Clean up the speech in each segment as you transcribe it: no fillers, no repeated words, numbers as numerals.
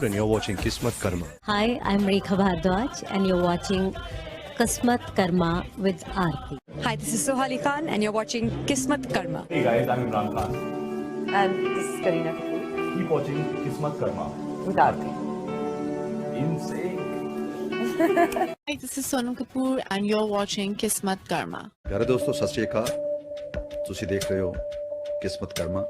and you're watching Kismatkarma. Hi, I'm Rekha Bhardwaj and you're watching Kismatkarma with Arti. Hi, this is Sohali Khan and you're watching Kismatkarma. Hey guys, I'm Imran Khan. And this is Kareena Kapoor. Keep watching Kismatkarma. With Arti. Insane. Hi, this is Sonam Kapoor and you're watching Kismat Karma. प्यारे दोस्तों सत श्री अकाल ਤੁਸੀਂ देख रहे हो किस्मत कर्मा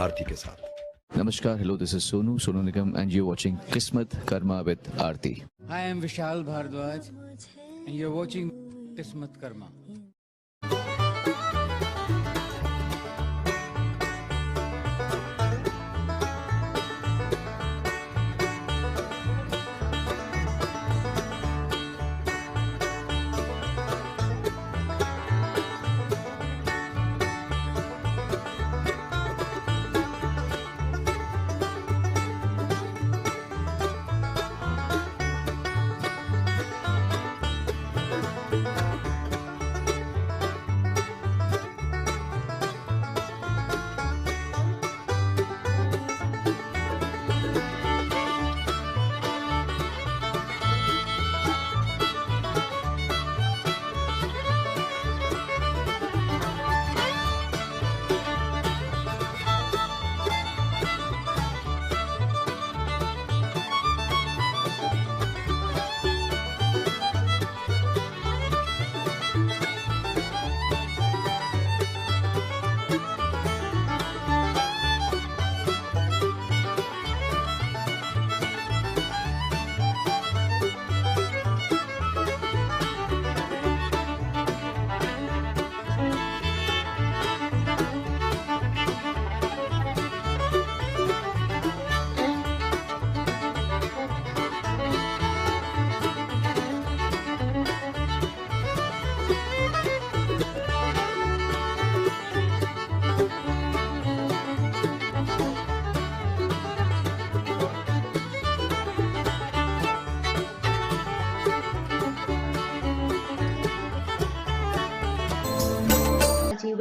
आरती के साथ Namaskar, hello, this is Sonu Nigam and you're watching Kismat Karma with Arti. Hi, I'm Vishal Bhardwaj and you're watching Kismatkarma.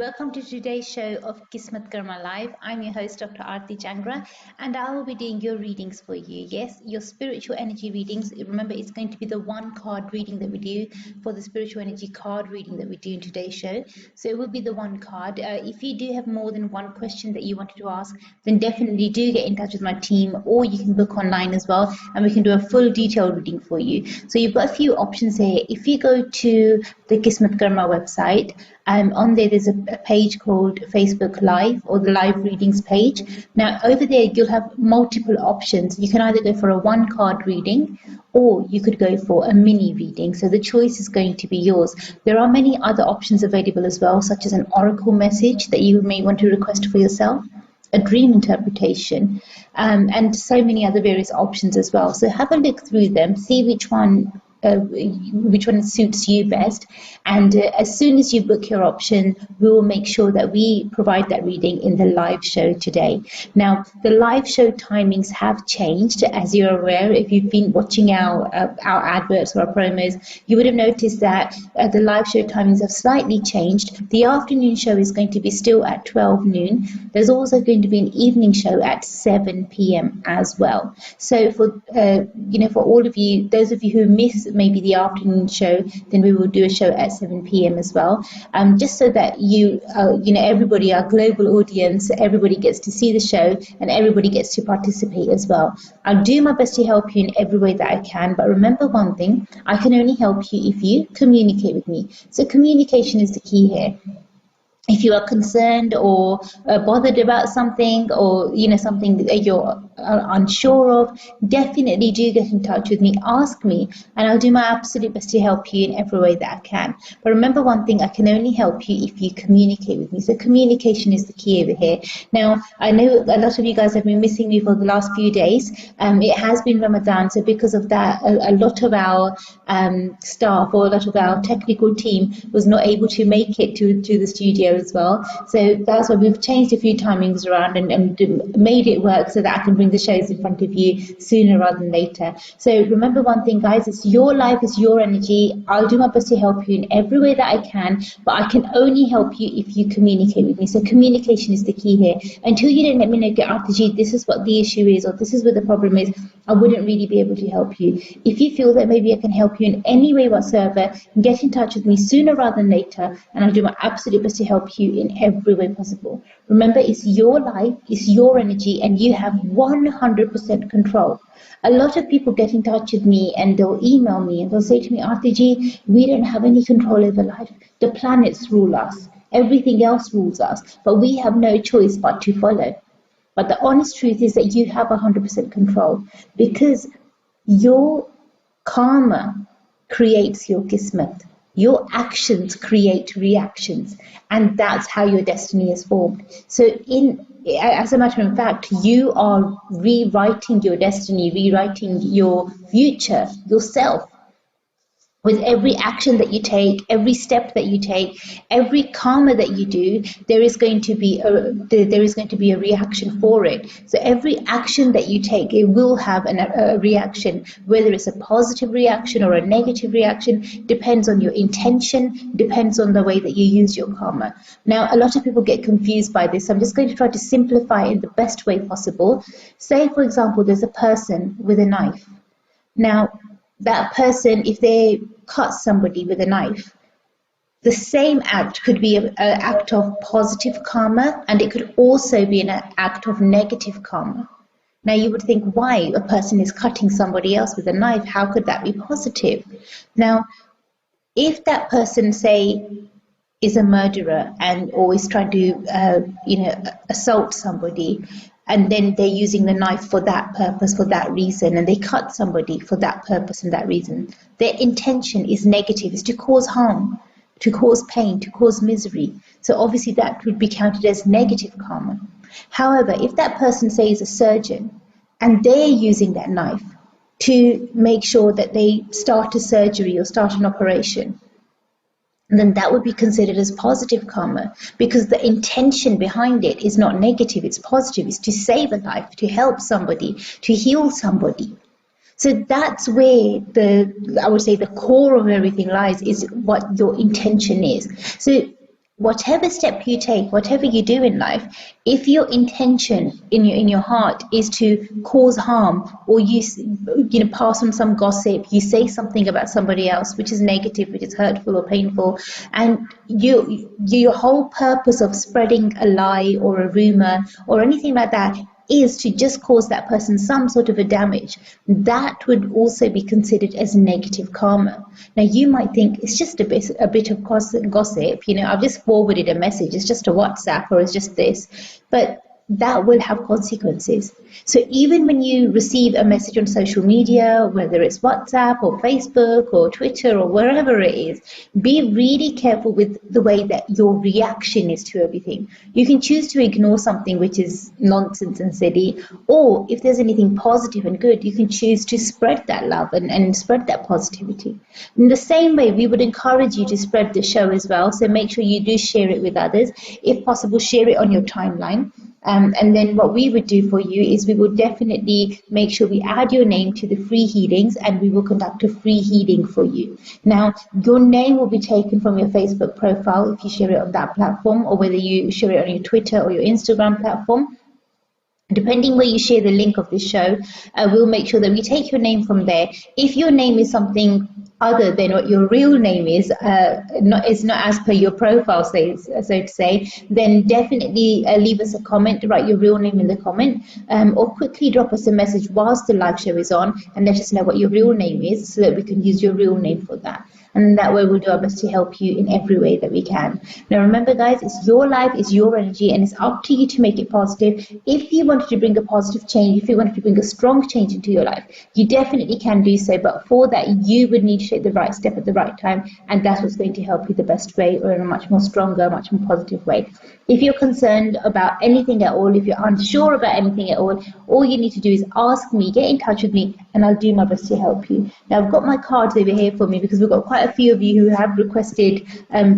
Welcome to today's show of Kismatkarma Live. I'm your host, Dr. Arti Jangra, and I will be doing your readings for you. Yes, your spiritual energy readings. Remember, it's going to be the one card reading that we do for the spiritual energy card reading that we do in today's show. So it will be the one card. If you do have more than one question that you wanted to ask, then definitely do get in touch with my team, or you can book online as well, and we can do a full detailed reading for you. So you've got a few options here. If you go to the Kismatkarma website, on there's a page called Facebook Live, or the live readings page. Now over there you'll have multiple options. You can either go for a one card reading, or you could go for a mini reading. So the choice is going to be yours. There are many other options available as well, such as an oracle message that you may want to request for yourself, a dream interpretation, and so many other various options as well. So have a look through them, see which one suits you best, and as soon as you book your option, we will make sure that we provide that reading in the live show today. Now the live show timings have changed, as you're aware. If you've been watching our adverts or our promos, you would have noticed that the live show timings have slightly changed. The afternoon show is going to be still at 12 noon. There's also going to be an evening show at 7 p.m. as well. So for for all of you, those of you who miss maybe the afternoon show, then we will do a show at 7 p.m. as well, just so that everybody, our global audience, everybody gets to see the show and everybody gets to participate as well. I'll do my best to help you in every way that I can, but remember one thing: I can only help you if you communicate with me. So communication is the key here. If you are concerned or bothered about something, or something that you're unsure of, definitely do get in touch with me, ask me, and I'll do my absolute best to help you in every way that I can. But remember one thing: I can only help you if you communicate with me. So communication is the key over here. Now I know a lot of you guys have been missing me for the last few days. It has been Ramadan, so because of that, a lot of our staff, or a lot of our technical team, was not able to make it to the studio earlier as well. So that's why we've changed a few timings around and made it work so that I can bring the shows in front of you sooner rather than later. So remember one thing, guys, it's your life, it's your energy. I'll do my best to help you in every way that I can, but I can only help you if you communicate with me. So communication is the key here. Until you don't let me know, Arti ji, this is what the issue is, or this is what the problem is, I wouldn't really be able to help you. If you feel that maybe I can help you in any way whatsoever, get in touch with me sooner rather than later, and I'll do my absolute best to help you in every way possible. Remember, it's your life, it's your energy, and you have 100% control. A lot of people get in touch with me and they'll email me and they'll say to me, Arti ji, we don't have any control over life. The planets rule us. Everything else rules us, but we have no choice but to follow. But the honest truth is that you have 100% control, because your karma creates your kismet. Your actions create reactions, and that's how your destiny is formed. So as a matter of fact, you are rewriting your destiny, rewriting your future yourself. With every action that you take, every step that you take, every karma that you do, there is going to be a reaction for it. So every action that you take, it will have a reaction, whether it's a positive reaction or a negative reaction, depends on your intention, depends on the way that you use your karma. Now, a lot of people get confused by this. I'm just going to try to simplify it in the best way possible. Say, for example, there's a person with a knife. Now, that person, if they cut somebody with a knife, the same act could be an act of positive karma, and it could also be an act of negative karma. Now you would think, why? A person is cutting somebody else with a knife, how could that be positive? Now, if that person, say, is a murderer and always trying to assault somebody, and then they're using the knife for that purpose, for that reason, and they cut somebody for that purpose and that reason, their intention is negative, is to cause harm, to cause pain, to cause misery. So obviously that would be counted as negative karma. However, if that person, say, is a surgeon, and they're using that knife to make sure that they start a surgery or start an operation, then that would be considered as positive karma, because the intention behind it is not negative, it's positive. It's to save a life, to help somebody, to heal somebody. So that's where I would say the core of everything lies, is what your intention is. So whatever step you take, whatever you do in life, if your intention in your heart is to cause harm, or you pass on some gossip, you say something about somebody else which is negative, which is hurtful or painful, and your whole purpose of spreading a lie or a rumor or anything like that is to just cause that person some sort of a damage, that would also be considered as negative karma. Now you might think it's just a bit of gossip, I've just forwarded a message, it's just a WhatsApp, or it's just this, but that will have consequences. So even when you receive a message on social media, whether it's WhatsApp or Facebook or Twitter or wherever it is, be really careful with the way that your reaction is to everything. You can choose to ignore something which is nonsense and silly, or if there's anything positive and good, you can choose to spread that love and spread that positivity. In the same way, we would encourage you to spread the show as well, so make sure you do share it with others. If possible, share it on your timeline. And then what we would do for you is we will definitely make sure we add your name to the free healings, and we will conduct a free healing for you. Now, your name will be taken from your Facebook profile if you share it on that platform, or whether you share it on your Twitter or your Instagram platform. Depending where you share the link of this show, we'll make sure that we take your name from there. If your name is something other than what your real name is not as per your profile, so to say, then definitely leave us a comment, write your real name in the comment, or quickly drop us a message whilst the live show is on and let us know what your real name is, so that we can use your real name for that. And that way we'll do our best to help you in every way that we can. Now remember, guys, it's your life, it's your energy, and it's up to you to make it positive. If you wanted to bring a positive change, if you wanted to bring a strong change into your life, you definitely can do so, but for that you would need to take the right step at the right time, and that's what's going to help you the best way, or in a much more stronger, much more positive way. If you're concerned about anything at all, if you're unsure about anything at all you need to do is ask me, get in touch with me, and I'll do my best to help you. Now I've got my cards over here for me, because we've got quite quite a few of you who have requested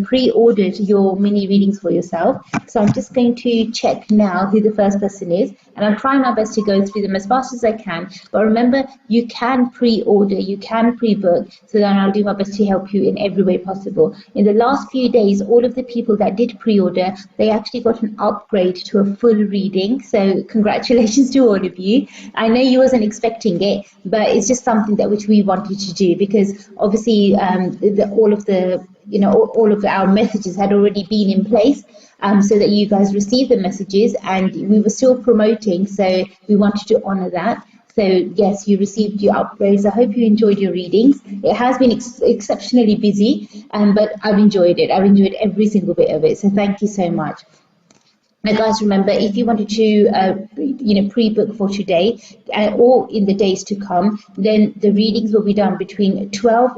pre-ordered your mini readings for yourself. So I'm just going to check now who the first person is, and I'll try my best to go through them as fast as I can. But remember, you can pre-order, you can pre-book, so then I'll do my best to help you in every way possible. In the last few days, all of the people that did pre-order, they actually got an upgrade to a full reading. So congratulations to all of you. I know you wasn't expecting it, but it's just something that which we wanted to do, because obviously all of our messages had already been in place, so that you guys received the messages, and we were still promoting, so we wanted to honor that. So yes, you received your upgrades. I hope you enjoyed your readings. It has been exceptionally busy, but I've enjoyed it. I've enjoyed every single bit of it. So thank you so much. Now, guys, remember, if you wanted to, pre-book for today or in the days to come, then the readings will be done between 12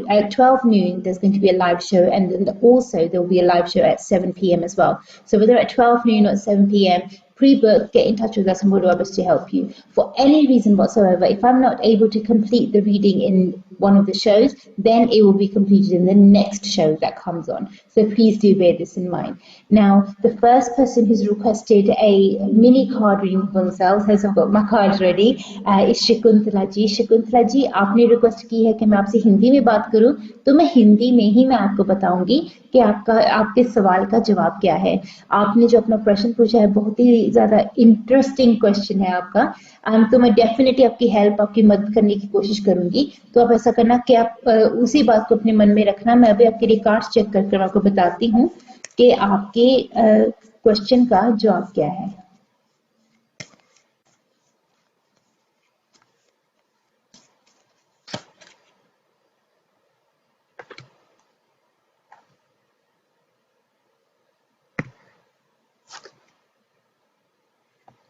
noon. There's going to be a live show, and then also there will be a live show at 7 p.m. as well. So whether at 12 noon or at 7 p.m., pre-book, get in touch with us, and we'll do our best to help you. For any reason whatsoever, if I'm not able to complete the reading in one of the shows, then it will be completed in the next show that comes on. So please do bear this in mind. Now, the first person who's requested a mini card reading for themselves, has got my cards ready, is Shakuntala ji. Shakuntala ji, आपने request की है कि मैं आपसे हिंदी में बात करूं, तो मैं हिंदी में ही मैं आपको बताऊंगी कि आपके सवाल का जवाब क्या है. आपने जो अपना प्रश्न पूछा है, बहुत ही ज्यादा इंटरेस्टिंग क्वेश्चन है आपका. तो मैं डेफिनेटली आपकी हेल्प, आपकी मदद करने की कोशिश करूंगी. तो आप ऐसा करना कि आप उसी बात को अपने मन में रखना. मैं अभी आपके रिकॉर्ड्स चेक करके आपको बताती हूँ कि आपके क्वेश्चन का जवाब क्या है.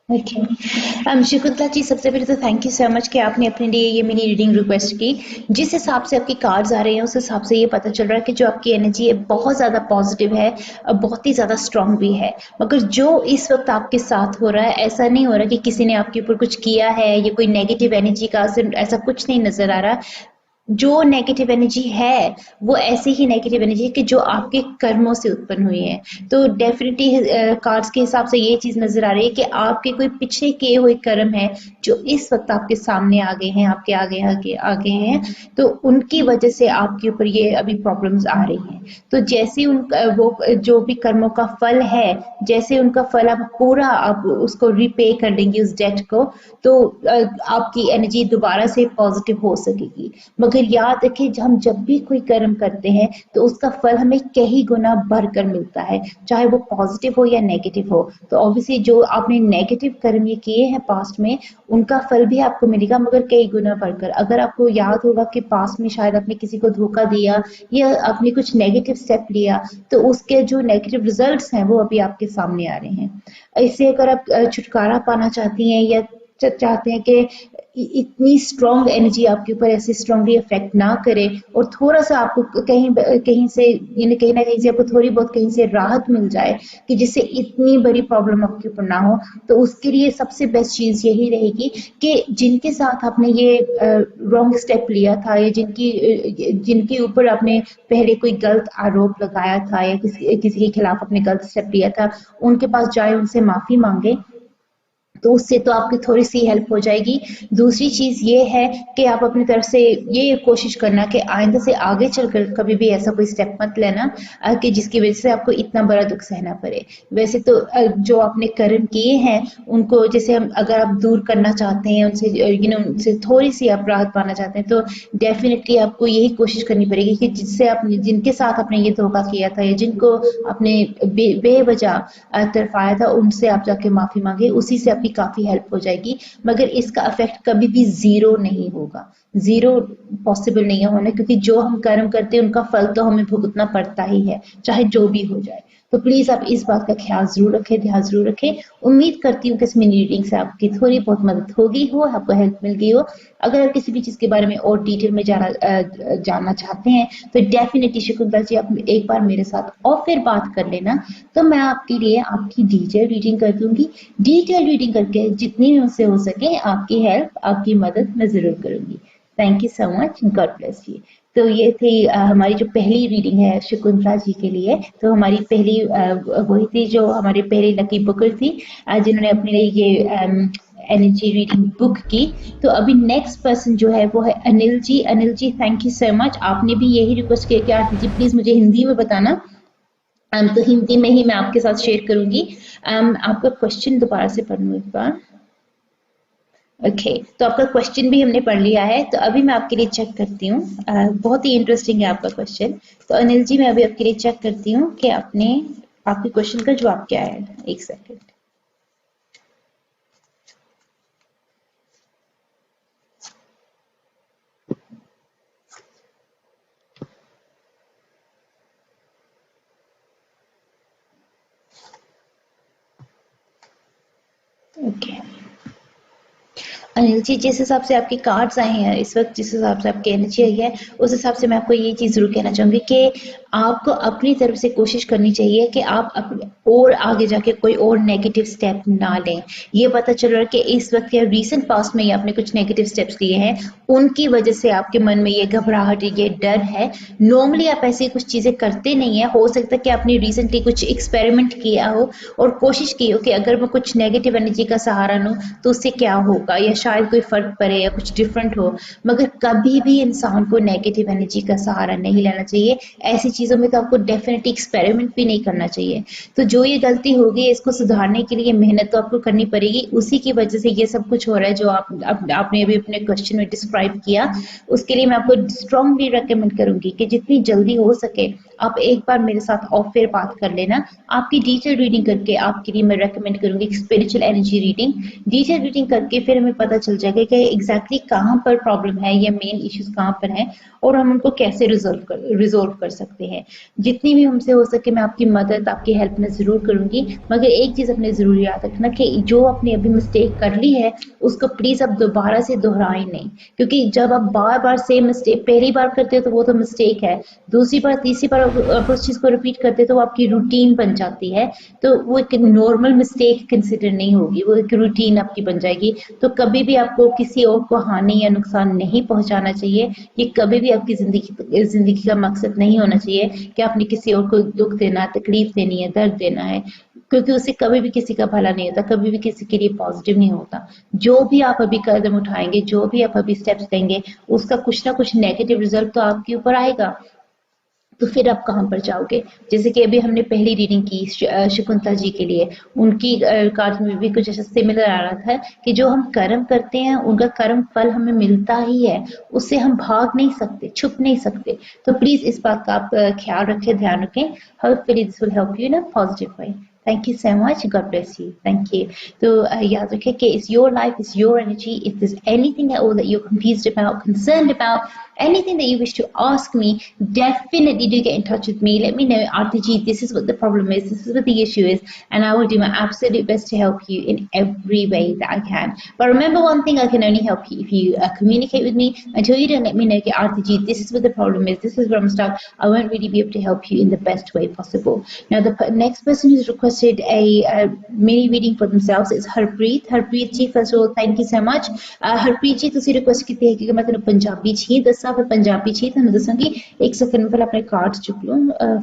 ओके, शकुंतला जी, सबसे पहले तो थैंक यू सो मच कि आपने अपने लिए ये मिनी रीडिंग रिक्वेस्ट की. जिस हिसाब से आपके कार्ड्स आ रहे हैं, उस हिसाब से ये पता चल रहा है कि जो आपकी एनर्जी है बहुत ज़्यादा पॉजिटिव है और बहुत ही ज़्यादा स्ट्रांग भी है. मगर जो इस वक्त आपके साथ हो रहा है, ऐसा नहीं हो रहा कि किसी ने आपके ऊपर कुछ किया है, ये कोई नेगेटिव एनर्जी का असर, ऐसा कुछ नहीं नज़र आ रहा. जो नेगेटिव एनर्जी है वो ऐसी ही नेगेटिव एनर्जी है कि जो आपके कर्मों से उत्पन्न हुई है. तो डेफिनेटली कार्ड्स के हिसाब से ये चीज नजर आ रही है कि आपके कोई पिछले किए हुए कर्म है जो इस वक्त आपके सामने आ गए हैं, आपके आगे हैं, तो उनकी वजह से आपके ऊपर ये अभी प्रॉब्लम्स आ रही हैं. तो जैसे वो जो भी कर्मों का फल है, जैसे उनका फल आप पूरा आप उसको रिपे कर देंगे उस डेट को, तो आपकी एनर्जी दोबारा से पॉजिटिव हो सकेगी. मगर याद रखिए, हम जब भी कोई कर्म करते हैं तो उसका फल हमें कई गुना बढ़कर मिलता है, चाहे वो पॉजिटिव हो या नेगेटिव हो. तो ऑब्वियसली जो आपने नेगेटिव कर्म ये किए हैं पास्ट में, उनका फल भी आपको मिलेगा, मगर कई गुना बढ़कर. अगर आपको याद होगा कि पास्ट में शायद आपने किसी को धोखा दिया या आपने कुछ नेगेटिव स्टेप लिया, तो उसके जो नेगेटिव रिजल्ट्स हैं वो अभी आपके सामने आ रहे हैं. इससे अगर आप छुटकारा पाना चाहती हैं या चाहते हैं कि इतनी स्ट्रॉन्ग एनर्जी आपके ऊपर ऐसे स्ट्रॉन्गली इफेक्ट ना करे और थोड़ा सा आपको कहीं से कहीं ना कहीं से आपको थोड़ी बहुत कहीं से राहत मिल जाए कि जिससे इतनी बड़ी प्रॉब्लम आपके ऊपर ना हो, तो उसके लिए सबसे बेस्ट चीज यही रहेगी कि जिनके साथ आपने ये रॉन्ग स्टेप लिया था या जिनके ऊपर आपने पहले कोई गलत आरोप लगाया था या किसी के खिलाफ आपने गलत स्टेप लिया था, उनके पास जाए, उनसे माफी मांगे, तो उससे तो आपकी थोड़ी सी हेल्प हो जाएगी. दूसरी चीज ये है कि आप अपनी तरफ से ये कोशिश करना कि आइंदा से आगे चलकर कभी भी ऐसा कोई स्टेप मत लेना कि जिसकी वजह से आपको इतना बड़ा दुख सहना पड़े. वैसे तो जो आपने कर्म किए हैं उनको जैसे अगर आप दूर करना चाहते हैं, उनसे उनसे थोड़ी सी आप राहत पाना चाहते हैं, तो डेफिनेटली आपको यही कोशिश करनी पड़ेगी कि जिससे आपने जिनके साथ आपने ये धोखा किया था या जिनको आपने बेवजह तरफाया था, उनसे आप जाके माफी मांगे. उसी से आपकी काफी हेल्प हो जाएगी. मगर इसका इफेक्ट कभी भी जीरो नहीं होगा, जीरो पॉसिबल नहीं है होना, क्योंकि जो हम कर्म करते हैं उनका फल तो हमें भुगतना पड़ता ही है, चाहे जो भी हो जाए. तो प्लीज आप इस बात का ख्याल जरूर रखें, ध्यान जरूर रखें. उम्मीद करती हूँ कि इस मिनी रीडिंग से आपकी थोड़ी बहुत मदद हो गई हो, आपको हेल्प मिल गई हो. अगर आप किसी भी चीज के बारे में और डिटेल में जानना चाहते हैं तो डेफिनेटली शकुंतला जी आप एक बार मेरे साथ और फिर बात कर लेना, तो मैं आपके लिए आपकी डिटेल रीडिंग कर दूंगी. डिटेल रीडिंग करके जितनी भी मुझसे हो सके आपकी हेल्प, आपकी मदद मैं जरूर करूंगी. Thank you so much. God bless you. तो ये थी हमारी जो पहली रीडिंग है शकुंतला जी के लिए। तो हमारी पहली वही थी जो हमारी पहली लकी बुकर थी जिन्होंने अपने लिए ये एनर्जी रीडिंग बुक की। तो अभी नेक्स्ट पर्सन जो है वो है Anil ji. Anil ji thank you so much, आपने भी यही रिक्वेस्ट किया कि आरती जी प्लीज मुझे हिंदी में बताना। तो हिंदी में ही मैं आपके साथ शेयर करूंगी। आपका क्वेश्चन दोबारा से पढ़ूँ एक बार। ओके तो आपका क्वेश्चन भी हमने पढ़ लिया है, तो अभी मैं आपके लिए चेक करती हूँ। बहुत ही इंटरेस्टिंग है आपका क्वेश्चन। तो अनिल जी मैं अभी आपके लिए चेक करती हूँ कि आपके क्वेश्चन का जवाब क्या है। एक सेकेंड। ओके अनिल जी, जिस हिसाब से आपके कार्ड्स आए हैं इस वक्त, जिस हिसाब से आपकी एनर्जी आई है, उस हिसाब से मैं आपको ये चीज़ ज़रूर कहना चाहूँगी कि आपको अपनी तरफ से कोशिश करनी चाहिए कि आप और आगे जाके कोई और नेगेटिव स्टेप ना लें। ये पता चल रहा है कि इस वक्त या रीसेंट पास्ट में ही आपने कुछ नेगेटिव स्टेप्स लिए हैं, उनकी वजह से आपके मन में ये घबराहट, ये डर है। नॉर्मली आप ऐसी कुछ चीज़ें करते नहीं है। हो सकता है कि आपने रिसेंटली कुछ एक्सपेरिमेंट किया हो और कोशिश की हो कि अगर मैं कुछ नेगेटिव एनर्जी का सहारा लूँ तो उससे क्या होगा, या शायद कोई फर्क पड़े या कुछ डिफरेंट हो। मगर कभी भी इंसान को नेगेटिव एनर्जी का सहारा नहीं लेना चाहिए। ऐसी चीज़ों में तो आपको डेफिनेटली एक्सपेरिमेंट भी नहीं करना चाहिए। तो जो ये गलती होगी इसको सुधारने के लिए मेहनत तो आपको करनी पड़ेगी। उसी की वजह से ये सब कुछ हो रहा है जो आपने अभी अपने क्वेश्चन में डिस्क्राइब किया। उसके लिए मैं आपको स्ट्रांगली रेकमेंड करूंगी कि जितनी जल्दी हो सके आप एक बार मेरे साथ ऑफ एयर बात कर लेना। आपकी डिटेल रीडिंग करके आपके लिए मैं रेकमेंड करूंगी spiritual energy reading. Detail reading करके फिर हमें पता चल जाएगा कि एग्जैक्टली कहाँ पर प्रॉब्लम है या मेन इश्यूज कहाँ पर हैं और हम उनको कैसे रिजोल्व कर सकते हैं। जितनी भी हमसे हो सके मैं आपकी मदद, आपकी हेल्प में ज़रूर करूंगी। मगर एक चीज़ अपने ज़रूर याद रखना कि जो आपने अभी मिस्टेक कर ली है उसको प्लीज़ अब दोबारा से दोहराएं नहीं, क्योंकि जब आप बार बार सेम मिस्टेक पहली बार करते हो तो वो तो मिस्टेक है, दूसरी बार तीसरी बार आप उस चीज़ को रिपीट करते हो तो वो आपकी रूटीन बन जाती है। तो वो एक नॉर्मल मिस्टेक कंसिडर नहीं होगी, वो एक रूटीन आपकी बन जाएगी। तो कभी भी आपको किसी और को हानि या नुकसान नहीं पहुंचाना चाहिए। ये कभी भी आपकी जिंदगी का मकसद नहीं होना चाहिए कि आपने किसी और को दुख देना, तकलीफ देनी है, दर्द देना है, क्योंकि उससे कभी भी किसी का भला नहीं होता, कभी भी किसी के लिए पॉजिटिव नहीं होता। जो भी आप अभी कदम उठाएंगे, जो भी आप अभी स्टेप्स लेंगे, उसका कुछ ना कुछ नेगेटिव रिजल्ट तो आपके ऊपर आएगा। तो फिर आप कहाँ पर जाओगे। जैसे कि अभी हमने पहली रीडिंग की शकुंतला जी के लिए, उनकी कार्ड में भी कुछ ऐसा सिमिलर आ रहा था कि जो हम कर्म करते हैं उनका कर्म फल हमें मिलता ही है, उससे हम भाग नहीं सकते, छुप नहीं सकते। तो प्लीज इस बात का आप ख्याल रखें, ध्यान रखें। Hopefully this will help you in a positive way. Thank you so much. God bless you. Thank you. So, याद रखें कि it's your life, it's your energy. If there's anything at all that you're confused about, concerned about, anything that you wish to ask me, definitely do get in touch with me. Let me know, Arti ji, this is what the problem is, this is what the issue is, and I will do my absolute best to help you in every way that I can. But remember one thing, I can only help you if you communicate with me. Until you don't let me know, Arti ji, this is what the problem is, this is where I'm stuck, I won't really be able to help you in the best way possible. Now, the next person who's requested a mini reading for themselves is Harpreet. Harpreet ji, first of all, thank you so much. Harpreet ji, ਤੁਸੀਂ request ਕੀਤੀ ਹੈ ਕਿ ਮੈਂ ਤੁਹਾਨੂੰ ਪੰਜਾਬੀ 'ਚ ਹੀ ਦੱਸਾਂ, ਫਿਰ ਪੰਜਾਬੀ 'ਚ ਹੀ ਤੁਹਾਨੂੰ ਦੱਸਾਂਗੀ। ਇੱਕ ਸੈਕਿੰਡ ਮੈਂ ਪਹਿਲਾਂ ਆਪਣੇ ਕਾਰਡ ਚੁੱਕ ਲੂੰ,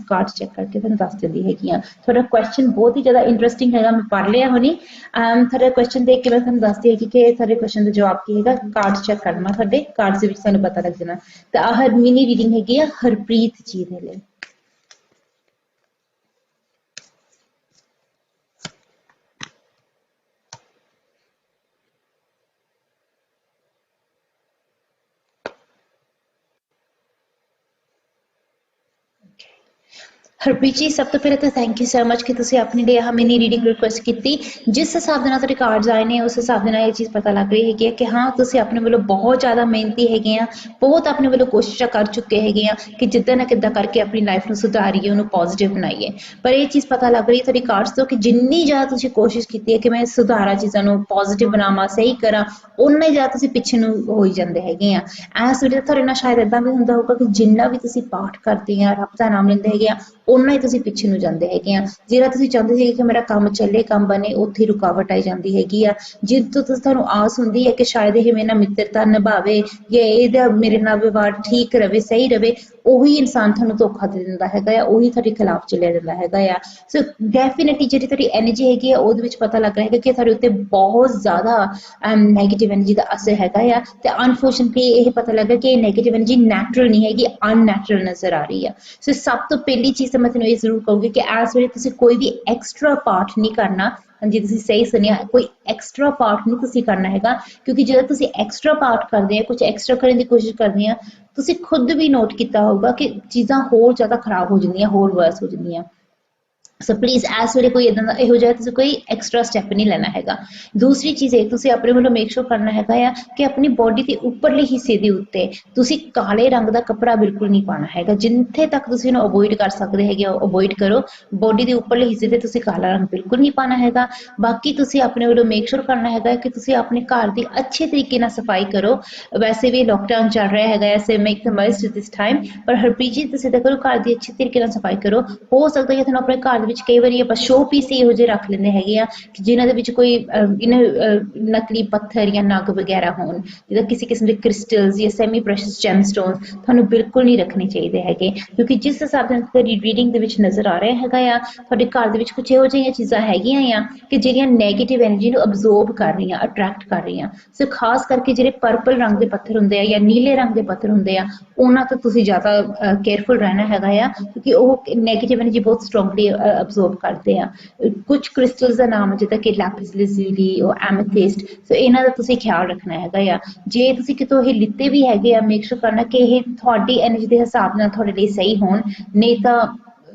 ਕਾਰਡ ਚੈੱਕ ਕਰਕੇ ਤੁਹਾਨੂੰ ਦੱਸ ਦਿੰਦੀ ਹੈਗੀ ਆ। ਤੁਹਾਡਾ ਕੁਐਸਚਨ ਬਹੁਤ ਹੀ ਜ਼ਿਆਦਾ ਇੰਟਰਸਟਿੰਗ ਹੈਗਾ, ਮੈਂ ਪੜ੍ਹ ਲਿਆ ਹੁਣੀ। ਤੁਹਾਡਾ ਕੁਐਸਚਨ ਦੇਖ ਕੇ ਮੈਂ ਤੁਹਾਨੂੰ ਦੱਸਦੀ ਹੈਗੀ ਕਿ ਤੁਹਾਡੇ ਕੁਐਸਚਨ ਦਾ ਜਵਾਬ ਕੀ ਹੈਗਾ। ਕਾਰਡ ਚੈੱਕ ਕਰਨਾ, ਤੁਹਾਡੇ ਕਾਰਡ ਦੇ ਵਿੱਚ ਤੁਹਾਨੂੰ ਪਤਾ ਲੱਗ ਜਾਣਾ। ਤਾਂ ਆਹ ਮਿਨੀ ਰੀਡਿੰਗ ਹੈਗੀ ਆ ਹਰਪ੍ਰੀਤ ਜੀ ਦੇ ਲਈ। हरप्रीत जी, सब तो पहले तो थैंक यू सो मच कि तुसी अपने लिए मिनी रीडिंग रिक्वेस्ट की। जिस हिसाब के ਤੁਹਾਡੇ कार्ड्स आए ने उस हिसाब के ये चीज़ पता लग रही है कि हाँ तुसी अपने वालों बहुत ज़्यादा मेहनती है, बहुत अपने वालों कोशिशा कर चुके हैं कि जिद्दां ना किद्दां करके अपनी लाइफ में सुधारिए, उन्होंने पॉजिटिव बनाइए। पर ये चीज़ पता लग रही है ਤੁਹਾਡੀ कार्ड्स तो कि जिन्नी ज़्यादा तुसी कोशिश की है कि मैं सुधारा चीज़ों को, पॉजिटिव बनावा, सही करा, उन्ना ही ज़्यादा तुसी पिछे नूं हो ही जांदे हैगे आ। इस ਵੇਲੇ ਤੁਹਾਡੇ ਨਾਲ शायद इदां भी हुंदा होगा कि जिन्ना भी तुसी पाठ करते हैं, रब दा नाम लेंदे हैगे ਉਹਨਾਂ ਹੀ ਤੁਸੀਂ ਪਿੱਛੇ ਨੂੰ ਜਾਂਦੇ ਹੈਗੇ ਆ। ਜਿਹੜਾ ਤੁਸੀਂ ਚਾਹੁੰਦੇ ਸੀ ਕਿ ਮੇਰਾ ਕੰਮ ਚੱਲੇ, ਕੰਮ ਬਣੇ, ਉੱਥੇ ਰੁਕਾਵਟ ਆਈ ਜਾਂਦੀ ਹੈਗੀ ਆ। ਜਿਸ ਤੋਂ ਤੁਹਾਨੂੰ ਆਸ ਹੁੰਦੀ ਹੈ ਕਿ ਸ਼ਾਇਦ ਇਹ ਮੇਰੇ ਨਾਲ ਮਿੱਤਰਤਾ ਨਿਭਾਵੇ ਜਾਂ ਇਹਦਾ ਮੇਰੇ ਨਾਲ ਵਿਵਹਾਰ ਠੀਕ ਰਵੇ, ਸਹੀ ਰਵੇ, ਉਹੀ ਇਨਸਾਨ ਤੁਹਾਨੂੰ ਧੋਖਾ ਦੇ ਦਿੰਦਾ ਹੈਗਾ ਆ, ਉਹੀ ਤੁਹਾਡੇ ਖਿਲਾਫ ਚੱਲਿਆ ਜਾਂਦਾ ਹੈਗਾ ਆ। ਸੋ ਡੈਫੀਨੇਟਲੀ ਜਿਹੜੀ ਤੁਹਾਡੀ ਐਨਰਜੀ ਹੈਗੀ ਆ ਉਹਦੇ ਵਿੱਚ ਪਤਾ ਲੱਗ ਰਿਹਾ ਹੈਗਾ ਕਿ ਤੁਹਾਡੇ ਉੱਤੇ ਬਹੁਤ ਜ਼ਿਆਦਾ ਨੈਗੇਟਿਵ ਐਨਰਜੀ ਦਾ ਅਸਰ ਹੈਗਾ ਆ। ਤੇ ਅਨਫੋਰਚੂਨਟਲੀ ਇਹ ਪਤਾ ਲੱਗਾ ਕਿ ਇਹ ਨੈਗੇਟਿਵ ਐਨਰਜੀ ਨੈਚੁਰਲ ਨਹੀਂ ਹੈਗੀ, ਅਨਨੈਚੁਰਲ ਨਜ਼ਰ ਆ ਰਹੀ ਆ। ਸੋ ਸਭ ਤੋਂ ਪਹਿਲੀ ਚੀਜ਼ ਤਾਂ ਮੈਂ ਤੁਹਾਨੂੰ ਇਹ ਜ਼ਰੂਰ ਕਹੂੰਗੀ ਕਿ ਇਸ ਵੇਲੇ ਤੁਸੀਂ ਕੋਈ ਵੀ ਐਕਸਟਰਾ ਪਾਰਟ ਨਹੀਂ ਕਰਨਾ। ਹਾਂਜੀ, ਤੁਸੀਂ ਸਹੀ ਸੁਣਿਆ, ਕੋਈ ਐਕਸਟਰਾ ਪਾਰਟ ਨਹੀਂ ਤੁਸੀਂ ਕਰਨਾ ਹੈਗਾ, ਕਿਉਂਕਿ ਜਦੋਂ ਤੁਸੀਂ ਐਕਸਟਰਾ ਪਾਰਟ ਕਰਦੇ ਆ, ਕੁਝ ਐਕਸਟਰਾ ਕਰਨ ਦੀ ਕੋਸ਼ਿਸ਼ ਕਰਦੇ ਆ, ਤੁਸੀਂ ਖੁਦ ਵੀ ਨੋਟ ਕੀਤਾ ਹੋਊਗਾ ਕਿ ਚੀਜ਼ਾਂ ਹੋਰ ਜ਼ਿਆਦਾ ਖਰਾਬ ਹੋ ਜਾਂਦੀਆਂ, ਹੋਰ ਵਰਸ ਹੋ ਜਾਂਦੀਆਂ। ਸੋ ਪਲੀਜ਼ ਇਸ ਵੇਲੇ ਕੋਈ ਇੱਦਾਂ ਦਾ ਇਹੋ ਜਿਹਾ ਤੁਸੀਂ ਕੋਈ ਐਕਸਟਰਾ ਸਟੈਪ ਨਹੀਂ ਲੈਣਾ ਹੈਗਾ। ਦੂਸਰੀ ਚੀਜ਼ ਇਹ ਤੁਸੀਂ ਆਪਣੇ ਵੱਲੋਂ ਮੇਕ ਸ਼ੋਰ ਕਰਨਾ ਹੈਗਾ ਆ ਕਿ ਆਪਣੀ ਬੋਡੀ ਦੇ ਉੱਪਰਲੇ ਹਿੱਸੇ ਦੇ ਉੱਤੇ ਤੁਸੀਂ ਕਾਲੇ ਰੰਗ ਦਾ ਕੱਪੜਾ ਬਿਲਕੁਲ ਨਹੀਂ ਪਾਉਣਾ ਹੈਗਾ। ਜਿੱਥੇ ਤੱਕ ਤੁਸੀਂ ਇਹਨੂੰ ਅਵੋਇਡ ਕਰ ਸਕਦੇ ਹੈਗੇ ਹੋ ਅਵੋਇਡ ਕਰੋ। ਬੋਡੀ ਦੇ ਉੱਪਰਲੇ ਹਿੱਸੇ ਤੇ ਤੁਸੀਂ ਕਾਲਾ ਰੰਗ ਬਿਲਕੁਲ ਨਹੀਂ ਪਾਉਣਾ ਹੈਗਾ। ਬਾਕੀ ਤੁਸੀਂ ਆਪਣੇ ਵੱਲੋਂ ਮੇਕ ਸ਼ੋਰ ਕਰਨਾ ਹੈਗਾ ਕਿ ਤੁਸੀਂ ਆਪਣੇ ਘਰ ਦੀ ਅੱਛੇ ਤਰੀਕੇ ਨਾਲ ਸਫਾਈ ਕਰੋ। ਵੈਸੇ ਵੀ ਲੋਕਡਾਊਨ ਚੱਲ ਰਿਹਾ ਹੈਗਾ ਹੈ, ਸੋ make the most this time. ਪਰ ਹਰਪ੍ਰੀਤ ਜੀ ਤੁਸੀਂ ਤਾਂ ਕਰੋ, ਘਰ ਦੀ ਅੱਛੇ ਤਰੀਕੇ ਨਾਲ ਸਫਾਈ ਕਰੋ। ਹੋ ਸਕਦਾ ਹੈ ਤੁਹਾਨੂੰ ਆਪਣੇ ਘਰ ਦੇ ਵਿੱਚ ਕਈ ਵਾਰੀ ਆਪਾਂ ਸ਼ੋ ਪੀਸ ਇਹੋ ਜਿਹੇ ਰੱਖ ਲੈਂਦੇ ਹੈਗੇ ਆ ਕਿ ਜਿਨ੍ਹਾਂ ਦੇ ਵਿੱਚ ਕੋਈ ਨਕਲੀ ਪੱਥਰ ਜਾਂ ਨਗ ਵਗੈਰਾ ਹੋਣ, ਜਿੱਦਾਂ ਕਿਸੇ ਕਿਸਮ ਦੇ ਕ੍ਰਿਸਟਲਸ ਜਾਂ ਸੈਮੀ ਪ੍ਰੈਸ਼ੀਅਸ ਜੈਮਸਟੋਨ ਤੁਹਾਨੂੰ ਬਿਲਕੁਲ ਨਹੀਂ ਰੱਖਣੇ ਚਾਹੀਦੇ ਹੈਗੇ। ਕਿਉਂਕਿ ਜਿਸ ਹਿਸਾਬ ਨਾਲ ਤੁਹਾਡੀ ਰੀਡਿੰਗ ਦੇ ਵਿੱਚ ਨਜ਼ਰ ਆ ਰਿਹਾ ਹੈਗਾ ਆ, ਤੁਹਾਡੇ ਘਰ ਦੇ ਵਿੱਚ ਕੁਝ ਇਹੋ ਜਿਹੀਆਂ ਚੀਜ਼ਾਂ ਹੈਗੀਆਂ ਆ ਕਿ ਜਿਹੜੀਆਂ ਨੈਗੇਟਿਵ ਐਨਰਜੀ ਨੂੰ ਅਬਜ਼ੋਰਬ ਕਰ ਰਹੀਆਂ, ਅਟਰੈਕਟ ਕਰ ਰਹੀਆਂ। ਸੋ ਖਾਸ ਕਰਕੇ ਜਿਹੜੇ ਪਰਪਲ ਰੰਗ ਦੇ ਪੱਥਰ ਹੁੰਦੇ ਆ ਜਾਂ ਨੀਲੇ ਰੰਗ ਦੇ ਪੱਥਰ ਹੁੰਦੇ ਆ, ਉਹਨਾਂ ਤੋਂ ਤੁਸੀਂ ਜ਼ਿਆਦਾ ਕੇਅਰਫੁਲ ਰਹਿਣਾ ਹੈਗਾ ਆ, ਕਿਉਂਕਿ ਉਹ ਨੈਗੇਟਿਵ ਐਨਰਜੀ ਬਹੁਤ ਸਟਰੋਂਗਲੀ ਅਬਜ਼ੋਰਬ ਕਰਦੇ ਆ। ਕੁਝ ਕ੍ਰਿਸਟਲਸ ਦਾ ਨਾਮ ਜਿੱਦਾਂ ਕਿ ਲੈਪਿਸ lazuli or amethyst, ਸੋ ਇਹਨਾਂ ਦਾ ਤੁਸੀਂ ਖਿਆਲ ਰੱਖਣਾ ਹੈਗਾ ਆ। ਜੇ ਤੁਸੀਂ ਕਿਤੋਂ ਇਹ ਲਿੱਤੇ ਵੀ ਹੈਗੇ ਆ, ਮੇਕ ਸ਼ੋਰ ਕਰਨਾ ਕਿ ਇਹ ਤੁਹਾਡੀ ਐਨਰਜੀ ਦੇ ਹਿਸਾਬ ਨਾਲ ਤੁਹਾਡੇ ਲਈ ਸਹੀ ਹੋਣ, ਨਹੀਂ ਤਾਂ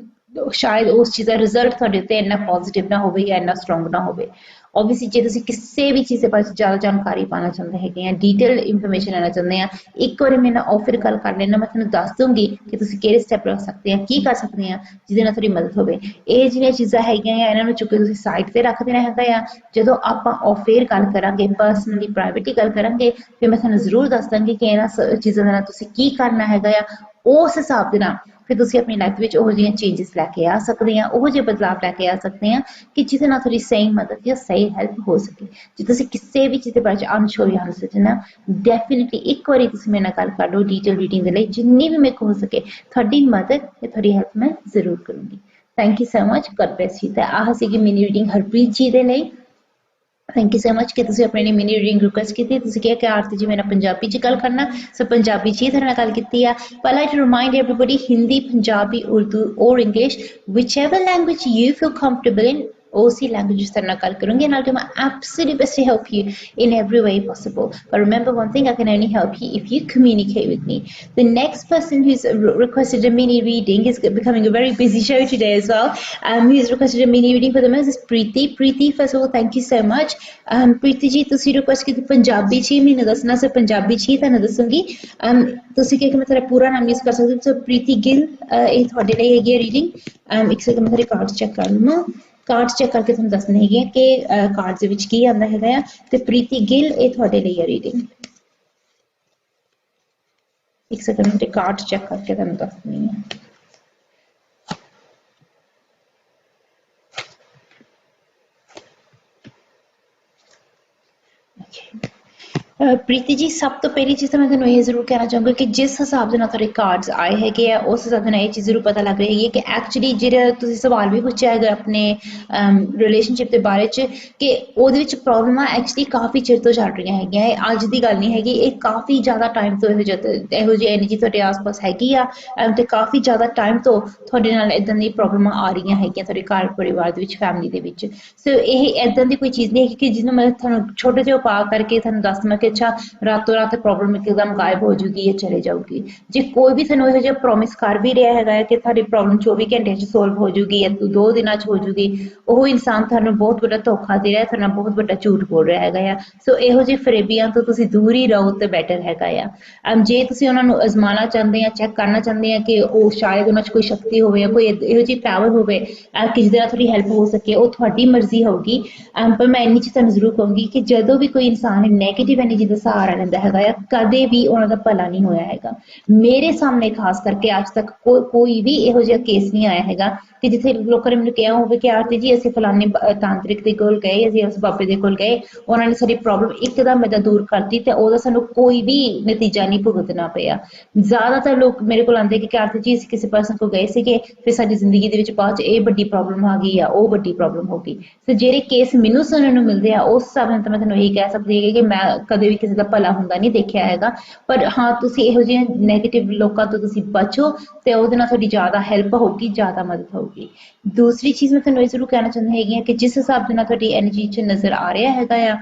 ਸ਼ਾਇਦ ਉਸ ਚੀਜ਼ ਦਾ ਰਿਜ਼ਲਟ ਤੁਹਾਡੇ ਉੱਤੇ ਇੰਨਾ ਪੋਜ਼ਿਟਿਵ ਨਾ ਹੋਵੇ ਜਾਂ ਇੰਨਾ ਸਟਰੋਂਗ ਨਾ ਹੋਵੇ। ਓਬਵੀਅਸਲੀ ਜੇ ਤੁਸੀਂ ਕਿਸੇ ਵੀ ਚੀਜ਼ ਦੇ ਬਾਰੇ ਜ਼ਿਆਦਾ ਜਾਣਕਾਰੀ ਪਾਉਣਾ ਚਾਹੁੰਦੇ ਹੈਗੇ ਆ, ਡੀਟੇਲ ਇਨਫੋਰਮੇਸ਼ਨ ਲੈਣਾ ਚਾਹੁੰਦੇ ਆ, ਇੱਕ ਵਾਰੀ ਮੇਰੇ ਨਾਲ ਉਹ ਫਿਰ ਗੱਲ ਕਰ ਲੈਣਾ, ਮੈਂ ਤੁਹਾਨੂੰ ਦੱਸ ਦੂੰਗੀ ਕਿ ਤੁਸੀਂ ਕਿਹੜੇ ਸਟੈਪ ਰੱਖ ਸਕਦੇ ਆ, ਕੀ ਕਰ ਸਕਦੇ ਆ ਜਿਹਦੇ ਨਾਲ ਤੁਹਾਡੀ ਮਦਦ ਹੋਵੇ। ਇਹ ਜਿਹੜੀਆਂ ਚੀਜ਼ਾਂ ਹੈਗੀਆਂ ਆ, ਇਹਨਾਂ ਨੂੰ ਚੁੱਕ ਕੇ ਤੁਸੀਂ ਸਾਈਡ ਤੇ ਰੱਖ ਦੇਣਾ ਹੈਗਾ ਆ। ਜਦੋਂ ਆਪਾਂ ਉਹ ਫਿਰ ਗੱਲ ਕਰਾਂਗੇ, ਪਰਸਨਲੀ ਪ੍ਰਾਈਵੇਟਲੀ ਗੱਲ ਕਰਾਂਗੇ, ਫਿਰ ਮੈਂ ਤੁਹਾਨੂੰ ਜ਼ਰੂਰ ਦੱਸ ਦਾਂਗੀ ਕਿ ਇਹਨਾਂ ਚੀਜ਼ਾਂ ਦੇ ਨਾਲ ਤੁਸੀਂ ਕੀ ਕਰਨਾ ਹੈਗਾ ਆ। ਉਸ ਹਿਸਾਬ ਦੇ ਨਾਲ ਫਿਰ ਤੁਸੀਂ ਆਪਣੀ ਲਾਈਫ ਵਿੱਚ ਉਹੋ ਜਿਹੀਆਂ ਚੇਂਜਸ ਲੈ ਕੇ ਆ ਸਕਦੇ ਆ, ਉਹੋ ਜਿਹੇ ਬਦਲਾਵ ਲੈ ਕੇ ਆ ਸਕਦੇ ਆ ਕਿ ਜਿਹਦੇ ਨਾਲ ਤੁਹਾਡੀ ਸਹੀ ਮਦਦ ਜਾਂ ਸਹੀ ਹੈਲਪ ਹੋ ਸਕੇ। ਜੇ ਤੁਸੀਂ ਕਿਸੇ ਵੀ ਚੀਜ਼ ਦੇ ਬਾਰੇ ਅਨਸ਼ੋਰ ਜਾਂ ਅਨਸਰਟਨ ਆ, ਡੈਫੀਨਿਟਲੀ ਇੱਕ ਵਾਰੀ ਤੁਸੀਂ ਮੇਰੇ ਨਾਲ ਗੱਲ ਕਰ ਲਓ ਡੀਟੇਲ ਰੀਡਿੰਗ ਦੇ ਲਈ। ਜਿੰਨੀ ਵੀ ਮੇਰੇ ਕੋਲ ਹੋ ਸਕੇ ਤੁਹਾਡੀ ਮਦਦ ਜਾਂ ਤੁਹਾਡੀ ਹੈਲਪ ਮੈਂ ਜ਼ਰੂਰ ਕਰੂੰਗੀ। Thank you so much, god bless you. ਤਾਂ ਆਹ ਸੀਗੀ ਮਿਨੀ ਰੀਡਿੰਗ ਹਰਪ੍ਰੀਤ ਜੀ ਦੇ ਲਈ। ਥੈਂਕ ਯੂ ਸੋ ਮਚ ਕਿ ਤੁਸੀਂ ਆਪਣੇ ਲਈ ਮਿਨੀ ਰੀਡਿੰਗ ਰਿਕੁਐਸਟ ਕੀਤੀ। ਤੁਸੀਂ ਕਿਹਾ ਕਿ ਆਰਤੀ ਜੀ ਮੇਰੇ ਨਾਲ ਪੰਜਾਬੀ 'ਚ ਗੱਲ ਕਰਨਾ, ਸੋ ਪੰਜਾਬੀ 'ਚ ਹੀ ਤੁਹਾਡੇ ਨਾਲ ਗੱਲ ਕੀਤੀ ਆ। ਪਰ I to remind everybody, Hindi, Punjabi, Urdu ਔਰ English, whichever language you feel comfortable in, ਉਸੇ ਲੈਂਗੁਏਜ ਤੁਹਾਡੇ ਨਾਲ ਗੱਲ ਕਰੂੰਗੀ, and I'll do my absolute best to help you in every way possible. But remember one thing, I can only help you if you communicate with me. The next person who's requested a mini reading is becoming a very busy show today as well. Who's requested a mini reading for the most is Preeti. Preeti, first of all, thank you so much. Preeti ji, ਤੁਸੀਂ request ਕੀਤੀ ਪੰਜਾਬੀ 'ਚ ਹੀ ਮੈਨੂੰ ਦੱਸਣਾ, ਸੋ ਪੰਜਾਬੀ 'ਚ ਹੀ ਤੁਹਾਨੂੰ ਦੱਸੂੰਗੀ। ਤੁਸੀਂ ਕਿ ਮੈਂ ਤੁਹਾਡਾ ਪੂਰਾ ਨਾਮ ਯੂਜ਼ ਕਰ ਸਕਦੀ, ਸੋ ਪ੍ਰੀਤੀ ਗਿੱਲ, ਇਹ ਤੁਹਾਡੇ ਲਈ ਹੈਗੀ ਹੈ ਰੀਡਿੰਗ। ਇੱਕ ਸੈਕਿੰਡ ਮੈਂ ਤੁਹਾਡੇ ਕਾਰਡ ਚੈੱਕ ਕਰ ਲਵਾਂ। ਕਾਰਡ ਚੈੱਕ ਕਰਕੇ ਤੁਹਾਨੂੰ ਦੱਸਣੇ ਹੈਗੇ ਕਿ ਕਾਰਡ ਦੇ ਵਿੱਚ ਕੀ ਆਉਂਦਾ ਹੈਗਾ ਆ। ਤੇ ਪ੍ਰੀਤੀ ਗਿੱਲ, ਇਹ ਤੁਹਾਡੇ ਲਈ ਹੈ ਰੀਡਿੰਗ। ਇੱਕ ਸੈਕਿੰਡ ਮੈਂ ਤੁਹਾਡੇ ਕਾਰਡ ਚੈੱਕ ਕਰਕੇ ਤੁਹਾਨੂੰ ਦੱਸਣੀ ਹੈ। ਪ੍ਰੀਤੀ ਜੀ, ਸਭ ਤੋਂ ਪਹਿਲੀ ਚੀਜ਼ ਤਾਂ ਮੈਂ ਤੁਹਾਨੂੰ ਇਹ ਜ਼ਰੂਰ ਕਹਿਣਾ ਚਾਹੂੰਗੀ ਕਿ ਜਿਸ ਹਿਸਾਬ ਦੇ ਨਾਲ ਤੁਹਾਡੇ ਕਾਰਡਸ ਆਏ ਹੈਗੇ ਆ, ਉਸ ਹਿਸਾਬ ਦੇ ਨਾਲ ਇਹ ਚੀਜ਼ ਜ਼ਰੂਰ ਪਤਾ ਲੱਗ ਰਹੀ ਹੈਗੀ ਕਿ ਐਕਚੁਅਲੀ ਜਿਹੜਾ ਤੁਸੀਂ ਸਵਾਲ ਵੀ ਪੁੱਛਿਆ ਹੈਗਾ ਆਪਣੇ ਰਿਲੇਸ਼ਨਸ਼ਿਪ ਦੇ ਬਾਰੇ 'ਚ, ਕਿ ਉਹਦੇ ਵਿੱਚ ਪ੍ਰੋਬਲਮਾਂ ਐਕਚੁਅਲੀ ਕਾਫੀ ਚਿਰ ਤੋਂ ਚੱਲ ਰਹੀਆਂ ਹੈਗੀਆਂ। ਇਹ ਅੱਜ ਦੀ ਗੱਲ ਨਹੀਂ ਹੈਗੀ, ਇਹ ਕਾਫੀ ਜ਼ਿਆਦਾ ਟਾਈਮ ਤੋਂ ਇਹੋ ਜਿਹੀ ਐਨਰਜੀ ਤੁਹਾਡੇ ਆਸ-ਪਾਸ ਹੈਗੀ ਆ, ਤੇ ਕਾਫੀ ਜ਼ਿਆਦਾ ਟਾਈਮ ਤੋਂ ਤੁਹਾਡੇ ਨਾਲ ਇੱਦਾਂ ਦੀ ਪ੍ਰੋਬਲਮਾਂ ਆ ਰਹੀਆਂ ਹੈਗੀਆਂ ਤੁਹਾਡੇ ਘਰ ਪਰਿਵਾਰ ਦੇ ਵਿੱਚ, ਫੈਮਿਲੀ ਦੇ ਵਿੱਚ। ਸੋ ਇਹ ਇੱਦਾਂ ਦੀ ਕੋਈ ਚੀਜ਼ ਨਹੀਂ ਹੈਗੀ ਕਿ ਜਿਹਨੂੰ ਮੈਂ ਤੁਹਾਨੂੰ ਛੋਟੇ ਜਿਹੇ ਉਪਾਅ ਕਰਕੇ ਤੁਹਾਨੂੰ ਦੱਸ ਦਵਾਂ ਕਿ ਅੱਛਾ ਰਾਤੋਂ ਰਾਤ ਪ੍ਰੋਬਲਮ ਇੱਕਦਮ ਗਾਇਬ ਹੋ ਜੂਗੀ ਜਾਂ ਚਲੇ ਜਾਊਗੀ। ਜੇ ਕੋਈ ਵੀ ਤੁਹਾਨੂੰ ਇਹੋ ਜਿਹਾ ਪ੍ਰੋਮਿਸ ਕਰ ਵੀ ਰਿਹਾ ਹੈਗਾ ਹੈ ਕਿ ਤੁਹਾਡੀ ਪ੍ਰੋਬਲਮ 24 ਘੰਟੇ 'ਚ ਸੋਲਵ ਹੋ ਜੂਗੀ ਜਾਂ 2 ਦਿਨਾਂ 'ਚ ਹੋ ਜੂਗੀ, ਉਹ ਇਨਸਾਨ ਤੁਹਾਨੂੰ ਬਹੁਤ ਵੱਡਾ ਧੋਖਾ ਦੇ ਰਿਹਾ, ਤੁਹਾਨੂੰ ਬਹੁਤ ਵੱਡਾ ਝੂਠ ਬੋਲ ਰਿਹਾ ਹੈਗਾ ਆ। ਸੋ ਇਹੋ ਜਿਹੇ ਫਰੇਬੀਆਂ ਤੋਂ ਤੁਸੀਂ ਦੂਰ ਹੀ ਰਹੋ ਤੇ ਬੈਟਰ ਹੈਗਾ ਆ। ਜੇ ਤੁਸੀਂ ਉਹਨਾਂ ਨੂੰ ਅਜ਼ਮਾਉਣਾ ਚਾਹੁੰਦੇ ਆ, ਚੈੱਕ ਕਰਨਾ ਚਾਹੁੰਦੇ ਆ ਕਿ ਉਹ ਸ਼ਾਇਦ ਉਹਨਾਂ 'ਚ ਕੋਈ ਸ਼ਕਤੀ ਹੋਵੇ ਜਾਂ ਕੋਈ ਇਹੋ ਜਿਹੀ ਪਾਵਰ ਹੋਵੇ ਕਿ ਜਿਹਦੇ ਨਾਲ ਤੁਹਾਡੀ ਹੈਲਪ ਹੋ ਸਕੇ, ਉਹ ਤੁਹਾਡੀ ਮਰਜ਼ੀ ਹੋਊਗੀ। ਪਰ ਮੈਂ ਇੰਨੀ ਚੀਜ਼ ਤੁਹਾਨੂੰ ਜ਼ਰੂਰ ਕਹੂੰਗੀ ਕਿ ਜਦੋਂ ਵੀ ਕੋਈ ਇਨਸਾਨ ਨੈਗੇਟਿਵ ਐਨਰਜੀ ਜੀ ਦਾ ਸਹਾਰਾ ਲੈਂਦਾ ਹੈਗਾ ਆ, ਕਦੇ ਵੀ ਉਹਨਾਂ ਦਾ ਭਲਾ ਨਹੀਂ ਹੋਇਆ ਹੈਗਾ। ਮੇਰੇ ਸਾਹਮਣੇ ਖਾਸ ਕਰਕੇ ਅੱਜ ਤੱਕ ਕੋਈ ਵੀ ਇਹੋ ਜਿਹਾ ਕੇਸ ਨਹੀਂ ਆਇਆ ਹੈਗਾ ਕਿ ਜਿੱਥੇ ਲੋਕਾਂ ਨੇ ਮੈਨੂੰ ਕਿਹਾ ਹੋਵੇ ਕਿ ਆਰਤੀ ਜੀ ਅਸੀਂ ਫਲਾਣੇ ਤਾਂਤਰਿਕ ਦੇ ਕੋਲ ਗਏ, ਅਸੀਂ ਉਸ ਬਾਬੇ ਦੇ ਕੋਲ ਗਏ, ਉਹਨਾਂ ਨੇ ਸਾਡੀ ਪ੍ਰੋਬਲਮ ਇੱਕਦਮ ਏਦਾਂ ਦੂਰ ਕਰਤੀ ਤੇ ਉਹਦਾ ਸਾਨੂੰ ਕੋਈ ਵੀ ਨਤੀਜਾ ਨਹੀਂ ਭੁਗਤਣਾ ਪਿਆ। ਜ਼ਿਆਦਾਤਰ ਲੋਕ ਮੇਰੇ ਕੋਲ ਆਉਂਦੇ ਕਿ ਆਰਤੀ ਜੀ ਅਸੀਂ ਕਿਸੇ ਪਰਸਨ ਕੋਲ ਗਏ ਸੀਗੇ, ਫਿਰ ਸਾਡੀ ਜ਼ਿੰਦਗੀ ਦੇ ਵਿੱਚ ਬਾਅਦ ਚ ਇਹ ਵੱਡੀ ਪ੍ਰੋਬਲਮ ਆ ਗਈ ਆ, ਉਹ ਵੱਡੀ ਪ੍ਰੋਬਲਮ ਹੋ ਗਈ। ਤੇ ਜਿਹੜੇ ਕੇਸ ਮੈਨੂੰ ਸੁਣਨ ਨੂੰ ਮਿਲਦੇ ਆ ਉਸ ਹਿਸਾਬ ਨਾਲ ਤਾਂ ਮੈਂ ਤੁਹਾਨੂੰ ਇਹੀ ਕਹਿ ਸਕਦੀ ਹਾਂ ਕਿ ਮੈਂ ਕਦੇ ਵੀ ਕਿਸੇ ਦਾ ਭਲਾ ਹੁੰਦਾ ਨਹੀਂ ਦੇਖਿਆ ਹੈਗਾ। ਪਰ ਹਾਂ ਤੁਸੀਂ ਇਹੋ ਜਿਹੇ ਨੈਗੇਟਿਵ ਲੋਕਾਂ ਤੋਂ ਤੁਸੀਂ ਬਚੋ ਤੇ ਉਹਦੇ ਨਾਲ ਤੁਹਾਡੀ ਜ਼ਿਆਦਾ ਹੈਲਪ ਹੋਊਗੀ, ਜ਼ਿਆਦਾ ਮਦਦ ਹੋਊਗੀ। ਦੂਸਰੀ ਚੀਜ਼ ਮੈਂ ਤੁਹਾਨੂੰ ਇਹ ਜ਼ਰੂਰ ਕਹਿਣਾ ਚਾਹੁੰਦੀ ਹੈਗੀ ਹਾਂ ਕਿ ਜਿਸ ਹਿਸਾਬ ਦੇ ਨਾਲ ਤੁਹਾਡੀ ਐਨਰਜੀ 'ਚ ਨਜ਼ਰ ਆ ਰਿਹਾ ਹੈਗਾ ਆ,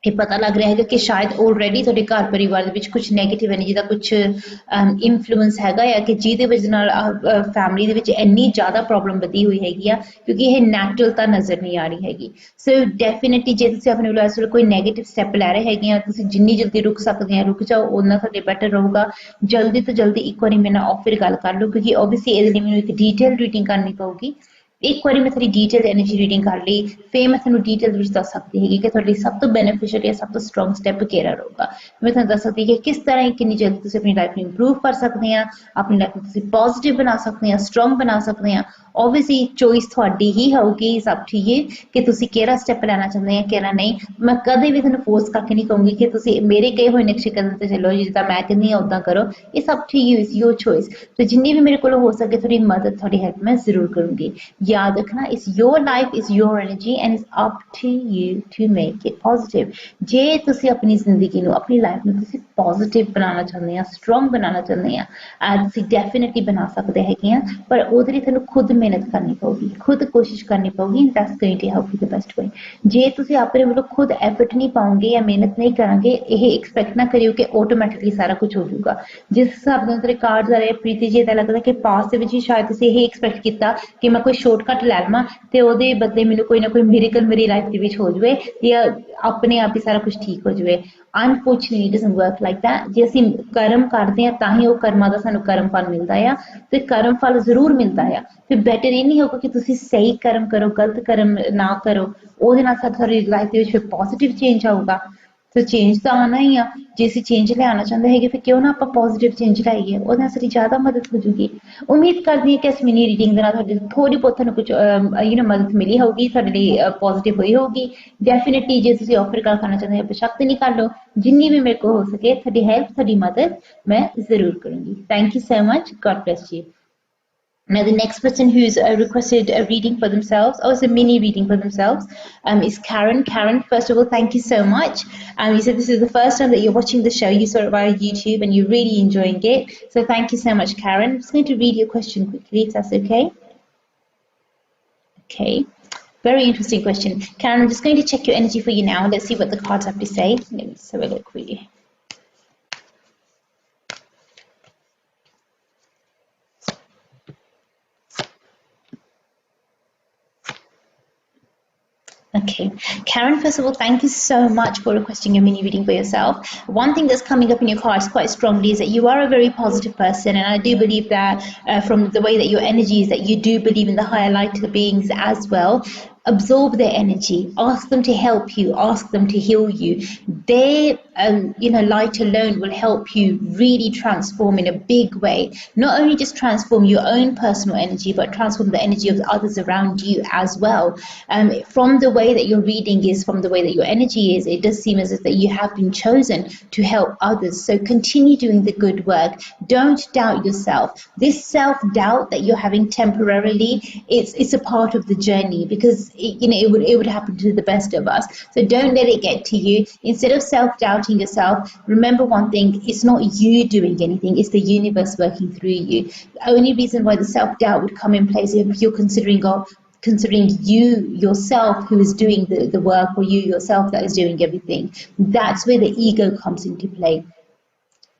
ਇਹ ਪਤਾ ਲੱਗ ਰਿਹਾ ਹੈਗਾ ਕਿ ਸ਼ਾਇਦ ਆਲਰੇਡੀ ਤੁਹਾਡੇ ਘਰ ਪਰਿਵਾਰ ਦੇ ਵਿੱਚ ਕੁਝ ਨੈਗੇਟਿਵ ਐਨਰਜੀ ਦਾ ਕੁਝ ਇਨਫਲੂਐਂਸ ਹੈਗਾ ਆ ਕਿ ਜਿਹਦੇ ਵਜ੍ਹਾ ਨਾਲ ਫੈਮਿਲੀ ਦੇ ਵਿੱਚ ਇੰਨੀ ਜ਼ਿਆਦਾ ਪ੍ਰੋਬਲਮ ਵਧੀ ਹੋਈ ਹੈਗੀ ਆ, ਕਿਉਂਕਿ ਇਹ ਨੈਚੁਰਲਤਾ ਨਜ਼ਰ ਨਹੀਂ ਆ ਰਹੀ ਹੈਗੀ। ਸੋ ਡੈਫੀਨੇਟਲੀ ਜੇ ਤੁਸੀਂ ਆਪਣੇ ਵੱਲੋਂ ਇਸ ਵੇਲੇ ਕੋਈ ਨੈਗੇਟਿਵ ਸਟੈਪ ਲੈ ਰਹੇ ਹੈਗੇ ਆ, ਤੁਸੀਂ ਜਿੰਨੀ ਜਲਦੀ ਰੁਕ ਸਕਦੇ ਆ ਰੁਕ ਜਾਓ, ਉਹਨਾਂ ਤੁਹਾਡੇ ਬੈਟਰ ਰਹੂਗਾ। ਜਲਦੀ ਤੋਂ ਜਲਦੀ ਇੱਕ ਵਾਰੀ ਮੇਰੇ ਨਾਲ ਫਿਰ ਗੱਲ ਕਰ ਲਓ, ਕਿਉਂਕਿ ਓਬਵੀਅਸਲੀ ਇਹਦੇ ਲਈ ਮੈਨੂੰ ਇੱਕ ਡਿਟੇਲ ਰੀਡਿੰਗ ਕਰਨੀ ਪਊਗੀ। ਇੱਕ ਵਾਰੀ ਮੈਂ ਤੁਹਾਡੀ ਡੀਟੇਲ ਐਨਰਜੀ ਰੀਡਿੰਗ ਕਰ ਲਈ, ਫਿਰ ਮੈਂ ਤੁਹਾਨੂੰ ਡੀਟੇਲ ਵਿੱਚ ਦੱਸ ਸਕਦੀ ਹੈਗੀ ਕਿ ਤੁਹਾਡੇ ਲਈ ਸਭ ਤੋਂ ਬੈਨੀਫੀਸ਼ੀਅਲ ਜਾਂ ਸਭ ਤੋਂ ਸਟਰੋਂਗ ਸਟੈਪ ਕਿਹੜਾ ਰਹੂਗਾ। ਮੈਂ ਤੁਹਾਨੂੰ ਦੱਸ ਸਕਦੀ ਕਿ ਕਿਸ ਤਰ੍ਹਾਂ ਕਿੰਨੀ ਜਲਦੀ ਤੁਸੀਂ ਆਪਣੀ ਲਾਈਫ ਨੂੰ ਇੰਪਰੂਵ ਕਰ ਸਕਦੇ ਆ, ਆਪਣੀ ਲਾਈਫ ਨੂੰ ਤੁਸੀਂ ਪੋਜ਼ਿਟਿਵ ਬਣਾ ਸਕਦੇ ਆ, ਸਟਰੋਂਗ ਬਣਾ ਸਕਦੇ ਆ। ਓਬਵੀਅਸਲੀ ਚੋਇਸ ਤੁਹਾਡੀ ਹੀ ਹੋਊਗੀ, ਸਭ ਠੀਕ ਹੈ ਕਿ ਤੁਸੀਂ ਕਿਹੜਾ ਸਟੈਪ ਲੈਣਾ ਚਾਹੁੰਦੇ ਆ ਕਿਹੜਾ ਨਹੀਂ। ਮੈਂ ਕਦੇ ਵੀ ਤੁਹਾਨੂੰ ਫੋਰਸ ਕਰਕੇ ਨਹੀਂ ਕਹੂੰਗੀ ਕਿ ਤੁਸੀਂ ਮੇਰੇ ਕਹੇ ਹੋਏ ਨਕਸ਼ੇ ਕਦਮ ਤੇ ਚੱਲੋ, ਜਿੱਦਾਂ ਮੈਂ ਕਹਿੰਦੀ ਆ ਉਦਾਂ ਕਰੋ। ਇਹ ਸਭ ਠੀਕ ਹੈ, ਯੋਰ ਚੋਇਸ। ਤੇ ਜਿੰਨੀ ਵੀ ਮੇਰੇ ਕੋਲ ਹੋ ਸਕੇ ਤੁਹਾਡੀ ਮਦਦ, ਤੁਹਾਡੀ ਹੈਲਪ ਮੈਂ ਜ਼ਰੂਰ ਕਰੂੰਗੀ। याद रखना इस your life is your energy and it's up to you to make it positive. जे तुसी अपनी जिंदगी नु अपनी लाइफ नु तुसी पॉजिटिव बनाना चाहते हैं, स्ट्रॉन्ग बनाना चाहते हैं, तुसी डेफिनेटली बना सकते हैं, पर ओदे लई तुहानू खुद मेहनत करनी पऊगी, खुद कोशिश करनी पऊगी। That's going to help you the best way. जे तुसी अपने वालों खुद एफर्ट नहीं पाओगे या मेहनत नहीं करांगे, यह एक्सपेक्ट ना करियो कि ऑटोमैटिकली सारा कुछ हो जाऊगा। जिस हिसाब नाल तेरे कार्ड्स आ रहे प्रीति जी, इदां लगदा कि पास दे विच ही शायद तुसी यह एक्सपेक्ट कीता कि मैं कोई शॉर्टकट लै लवां ते ओहदे बदले मैनूं कोई ना कोई मिरेकल मेरी लाइफ दे विच हो जाए या अपने आप ही सारा कुछ ठीक हो जाए। Unfortunately it doesn't work like that. जे असीं कर्म करदे हां तां ही ओह कर्मां दा सानूं कर्म फल मिलदा आ, ते कर्म फल जरूर मिलदा आ। फिर बैटर ये नहीं होगा कि तुसीं सही कर्म करो, गलत कर्म ना करो, ओहदे नाल साडी लाइफ दे विच फिर पॉजिटिव चेंज आऊगा। तो चेंज तो आना ही आ। जे असीं चेंज लियाना चाहते हैं फिर क्यों ना आपां पॉजिटिव चेंज लाइए, ਉਹਦੇ ਨਾਲ ਸਾਡੀ ਜ਼ਿਆਦਾ ਮਦਦ ਹੋ ਜੂਗੀ। ਉਮੀਦ ਕਰਦੀ ਹਾਂ ਕਿ ਇਸ ਮਿਨੀ ਰੀਡਿੰਗ ਦੇ ਨਾਲ ਤੁਹਾਡੀ ਥੋੜੀ ਬਹੁਤ ਤੁਹਾਨੂੰ ਕੁਝ ਮਦਦ ਮਿਲੀ ਹੋਊਗੀ, ਤੁਹਾਡੇ ਲਈ ਪੋਜ਼ਿਟਿਵ ਹੋਈ ਹੋਊਗੀ। ਡੈਫੀਨੇਟਲੀ ਜੇ ਤੁਸੀਂ ਆਫਰ ਕਰਨਾ ਚਾਹੁੰਦੇ ਹੋ ਬੇਸ਼ੱਕ ਨਹੀਂ ਕਰ ਲਓ, ਜਿੰਨੀ ਵੀ ਮੇਰੇ ਕੋਲ ਹੋ ਸਕੇ ਤੁਹਾਡੀ ਹੈਲਪ, ਤੁਹਾਡੀ ਮਦਦ ਮੈਂ ਜ਼ਰੂਰ ਕਰੂੰਗੀ। Thank you so much, god bless you. Now, the next person who's requested a reading for themselves, or it's a mini reading for themselves, is Karen. Karen, first of all, thank you so much. You said this is the first time that you're watching the show. You saw it via YouTube and you're really enjoying it. So thank you so much, Karen. I'm just going to read your question quickly, if that's okay. Okay. Very interesting question. Karen, I'm just going to check your energy for you now. Let's see what the cards have to say. Let me just have a look for you. Okay, Karen, first of all, thank you so much for requesting a mini reading for yourself. One thing that's coming up in your cards quite strongly is that you are a very positive person, and I do believe that from the way that your energy is, that you do believe in the higher light beings as well. Absorb their energy, ask them to help you, ask them to heal you. Their light alone will help you really transform in a big way. Not only just transform your own personal energy, but transform the energy of the others around you as well. From the way that your reading is, from the way that your energy is, it does seem as if that you have been chosen to help others. So continue doing the good work. Don't doubt yourself. This self-doubt that you're having temporarily, it's a part of the journey, because it would happen to the best of us. So don't let it get to you. Instead of self-doubting yourself, remember one thing: it's not you doing anything, it's the universe working through you. The only reason why the self-doubt would come in place if you're considering you yourself who is doing the work, or you yourself that is doing everything. That's where the ego comes into play.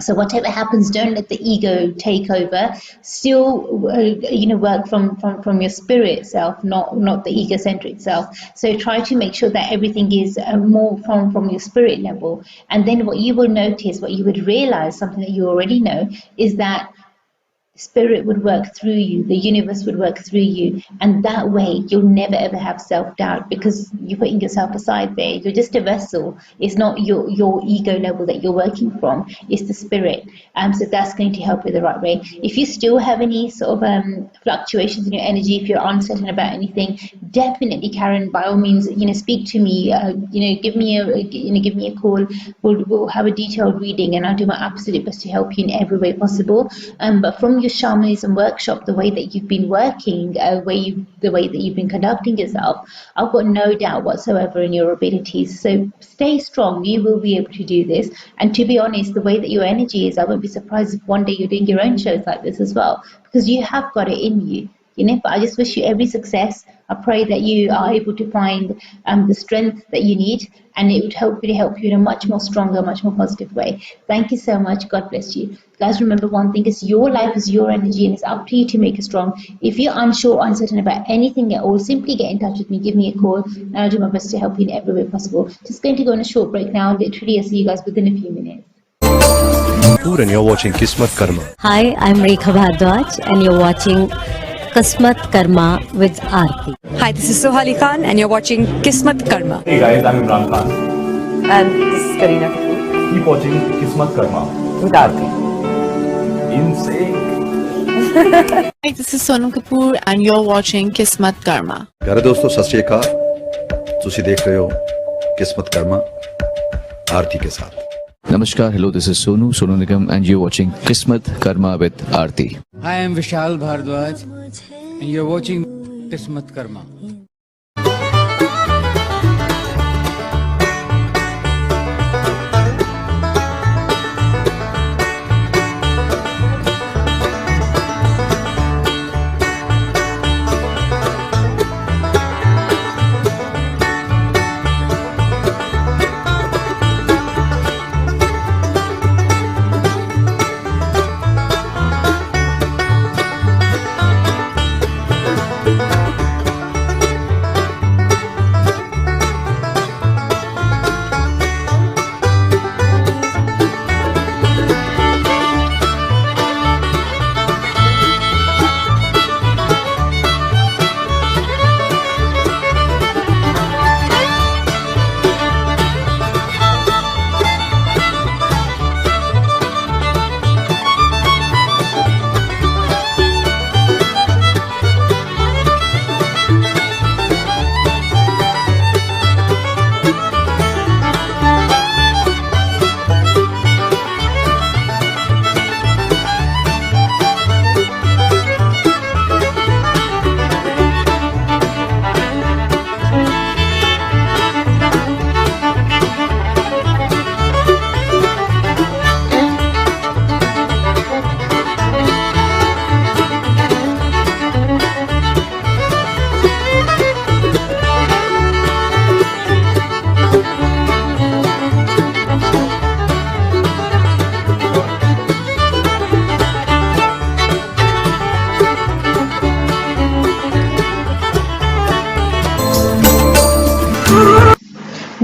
So whatever happens, don't let the ego take over. Still, work from your spirit self, not the egocentric self. So try to make sure that everything is more from your spirit level. And then what you will notice, what you would realize, something that you already know, is that Spirit would work through you, the universe would work through you, and that way you'll never ever have self-doubt because you're putting yourself aside there. You're just a vessel. It's not your ego level that you're working from, it's the spirit. So that's going to help you the right way. If you still have any sort of fluctuations in your energy, if you're uncertain about anything, definitely, Karen, by all means, speak to me. Give me a call. We'll have a detailed reading, and I'll do my absolute best to help you in every way possible. But from your shamanism workshop, the way that you've been working, the way that you've been conducting yourself, I've got no doubt whatsoever in your abilities. So stay strong. You will be able to do this. And to be honest, the way that your energy is, I won't be surprised if one day you're doing your own shows like this as well, because you have got it in you. But I just wish you every success. I pray that you are able to find the strength that you need, and it would hopefully help you in a much more stronger, much more positive way. Thank you so much. God bless you. Guys, remember one thing, is your life is your energy, and it's up to you to make it strong. If you're unsure or uncertain about anything at all, simply get in touch with me, give me a call, and I'll do my best to help you in every way possible. Just going to go on a short break now. Literally, I'll see you guys within a few minutes. And you're watching Kismatkarma. Hi, I'm Rekha Bhardwaj, and you're watching Kismatkarma with Arti. Hi, this is Sohali Khan, and you're watching Kismatkarma. Hey guys, I'm Imran Khan. And this is Kareena Kapoor Keep watching Kismatkarma. with Arti. Insane. Hi, this is Sonam Kapoor, and you're watching Kismatkarma. प्यारे दोस्तों सत श्री अकाल ਤੁਸੀਂ देख रहे हो किस्मत कर्मा आरती के साथ। Namaskar, hello, this is Sonu Nigam, and you're watching Kismat Karma with Arti. Hi, I'm Vishal Bhardwaj, and you're watching Kismatkarma.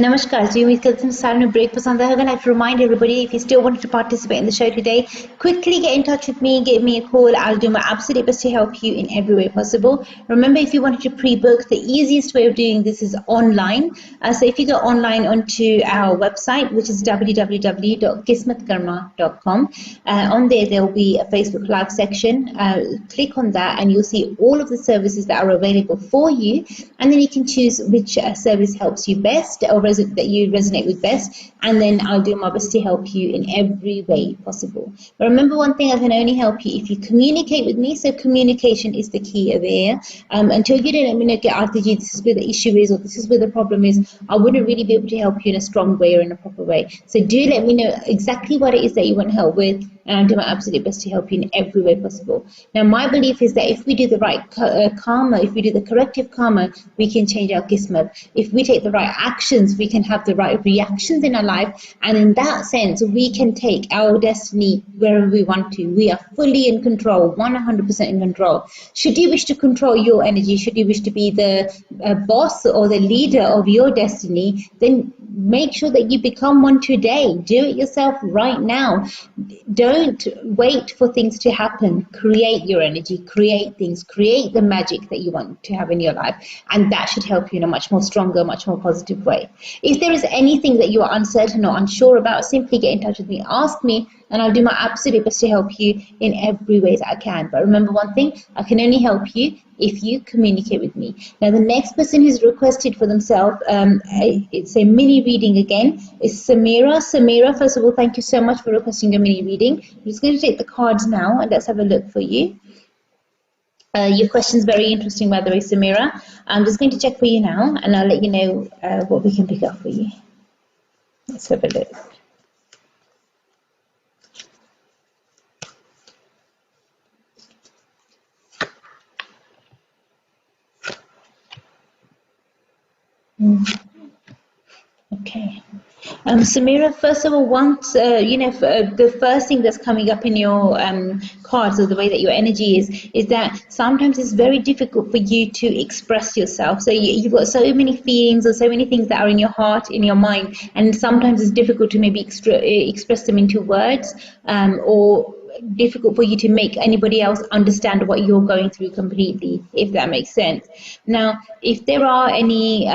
Namaskar जी, उम्मीद करती हूँ सारे ब्रेक पसंद आएगा. I'd like to remind everybody, if you still want to participate in the show today, quickly get in touch with me, give me a call. I'll do my absolute best to help you in every way possible. Remember, if you wanted to pre-book, the easiest way of doing this is online. So if you go online onto our website, which is www.kismatkarma.com, on there will be a Facebook Live section. Click on that and you'll see all of the services that are available for you, and then you can choose which service helps you best or that you resonate with best, and then I'll do my best to help you in every way possible. But remember one thing, I can only help you if you communicate with me. So communication is the key over here. Until you don't let me know, okay, Arti ji, this is where the issue is, or this is where the problem is, I wouldn't really be able to help you in a strong way or in a proper way. So do let me know exactly what it is that you want help with, and I'll do my absolute best to help you in every way possible. Now, my belief is that if we do the right karma, if we do the corrective karma, we can change our kismat. If we take the right actions, we can have the right reactions in our life, and in that sense, we can take our destiny wherever we want to. We are fully in control, 100% in control. Should you wish to control your energy, should you wish to be the boss or the leader of your destiny, then make sure that you become one today. Do it yourself right now. Don't don't wait for things to happen. Create your energy, create things, create the magic that you want to have in your life. And that should help you in a much more stronger, much more positive way. If there is anything that you are uncertain or unsure about, simply get in touch with me, ask me, and I'll do my absolute best to help you in every way that I can. But remember one thing, I can only help you if you communicate with me. Now, the next person who's requested for themselves, it's a mini reading again, is Samira. Samira, first of all, thank you so much for requesting a mini reading. I'm just going to take the cards now and let's have a look for you. Your question's very interesting, by the way, Samira. I'm just going to check for you now and I'll let you know what we can pick up for you. Let's have a look. Okay. Samira, first of all, once, the first thing that's coming up in your cards, or the way that your energy is that sometimes it's very difficult for you to express yourself. So you've got so many feelings or so many things that are in your heart, in your mind, and sometimes it's difficult to maybe express them into words, or difficult for you to make anybody else understand what you're going through completely, if that makes sense. Now, if there are any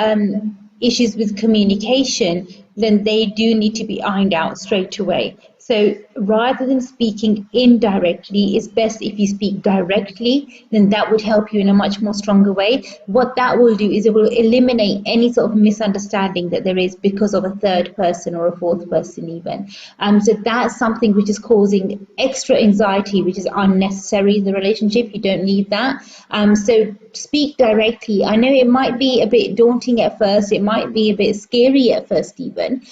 issues with communication, then they do need to be ironed out straight away. So rather than speaking indirectly, it's best if you speak directly, then that would help you in a much more stronger way. What that will do is it will eliminate any sort of misunderstanding that there is because of a third person or a fourth person even. So that's something which is causing extra anxiety, which is unnecessary in the relationship. You don't need that. So speak directly. I know it might be a bit daunting at first. It might be a bit scary at first even,